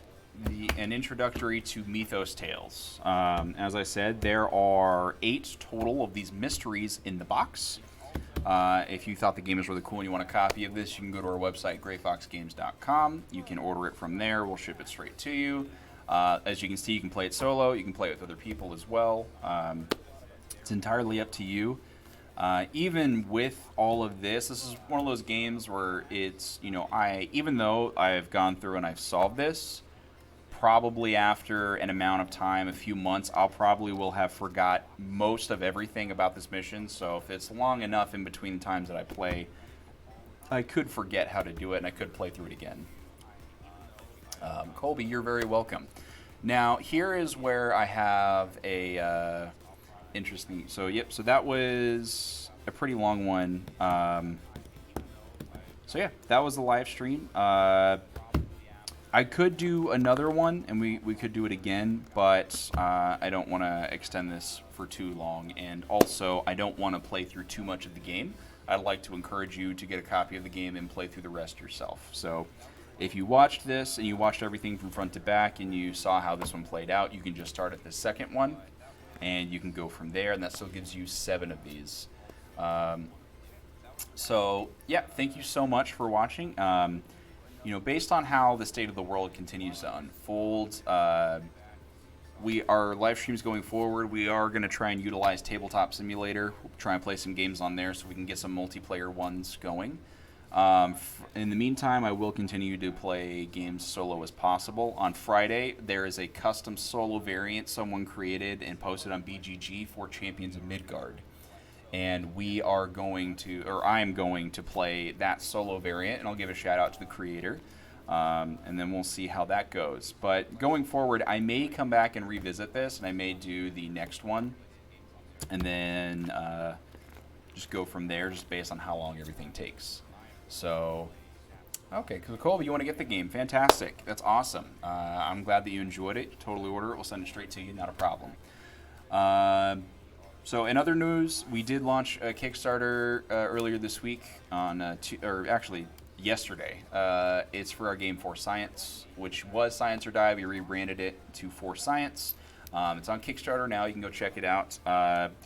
an introductory to Mythos Tales. As I said, there are 8 total of these mysteries in the box. If you thought the game was really cool and you want a copy of this, you can go to our website, greyfoxgames.com. You can order it from there. We'll ship it straight to you. As you can see, you can play it solo. You can play it with other people as well. It's entirely up to you. Even with all of this is one of those games where it's, even though I've gone through and I've solved this, probably after an amount of time, a few months, I'll probably will have forgot most of everything about this mission. So if it's long enough in between times that I play, I could forget how to do it and I could play through it again. Colby, you're very welcome. Now, here is where I have a interesting... So, yep, so that was a pretty long one. So, yeah, that was the live stream. I could do another one, and we could do it again, but I don't want to extend this for too long. And also, I don't want to play through too much of the game. I'd like to encourage you to get a copy of the game and play through the rest yourself. So... if you watched this and you watched everything from front to back and you saw how this one played out, you can just start at the second one and you can go from there, and that still gives you 7 of these. So, yeah, thank you so much for watching. Based on how the state of the world continues to unfold, our live streams going forward, we are going to try and utilize Tabletop Simulator, try and play some games on there so we can get some multiplayer ones going. In the meantime, I will continue to play games solo as possible. On Friday, there is a custom solo variant someone created and posted on BGG for Champions of Midgard. And we are going to, or I am going to play that solo variant, and I'll give a shout out to the creator. And then we'll see how that goes. But going forward, I may come back and revisit this, and I may do the next one. And then just go from there, just based on how long everything takes. So, Okay, cool. You want to get the game? Fantastic. That's awesome. I'm glad that you enjoyed it. Totally order it. We'll send it straight to you. Not a problem. So, in other news, we did launch a Kickstarter earlier this week or actually yesterday. It's for our game For Science, which was Science or Die. We rebranded it to For Science. It's on Kickstarter now. You can go check it out.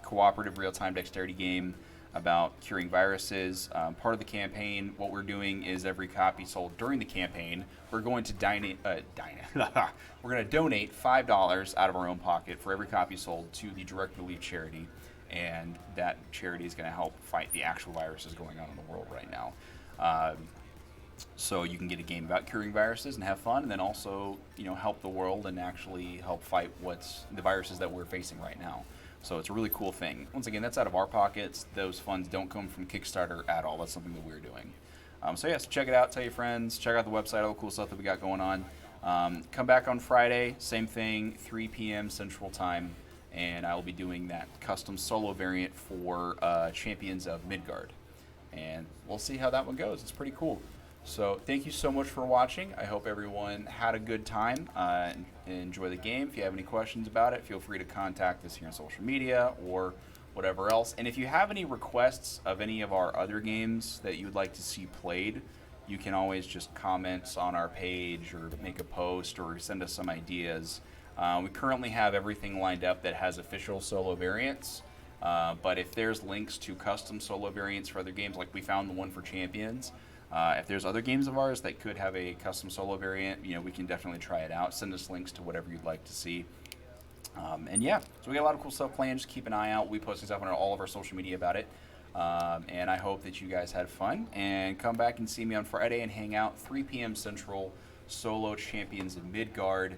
Cooperative real-time dexterity game about curing viruses. Part of the campaign, what we're doing is every copy sold during the campaign, we're going to we're going to donate $5 out of our own pocket for every copy sold to the Direct Relief charity, and that charity is going to help fight the actual viruses going on in the world right now. So you can get a game about curing viruses and have fun, and then also help the world and actually help fight what's the viruses that we're facing right now. So it's a really cool thing. Once again, that's out of our pockets. Those funds don't come from Kickstarter at all. That's something that we're doing. So check it out. Tell your friends. Check out the website. All the cool stuff that we got going on. Come back on Friday. Same thing. 3 p.m. Central Time. And I will be doing that custom solo variant for Champions of Midgard. And we'll see how that one goes. It's pretty cool. So thank you so much for watching. I hope everyone had a good time and enjoy the game. If you have any questions about it, feel free to contact us here on social media or whatever else. And if you have any requests of any of our other games that you would like to see played, you can always just comment on our page or make a post or send us some ideas. We currently have everything lined up that has official solo variants. But if there's links to custom solo variants for other games, like we found the one for Champions, if there's other games of ours that could have a custom solo variant, we can definitely try it out. Send us links to whatever you'd like to see. So we got a lot of cool stuff planned. Just keep an eye out. We post stuff on all of our social media about it. And I hope that you guys had fun. And come back and see me on Friday and hang out 3 p.m. Central, solo Champions of Midgard.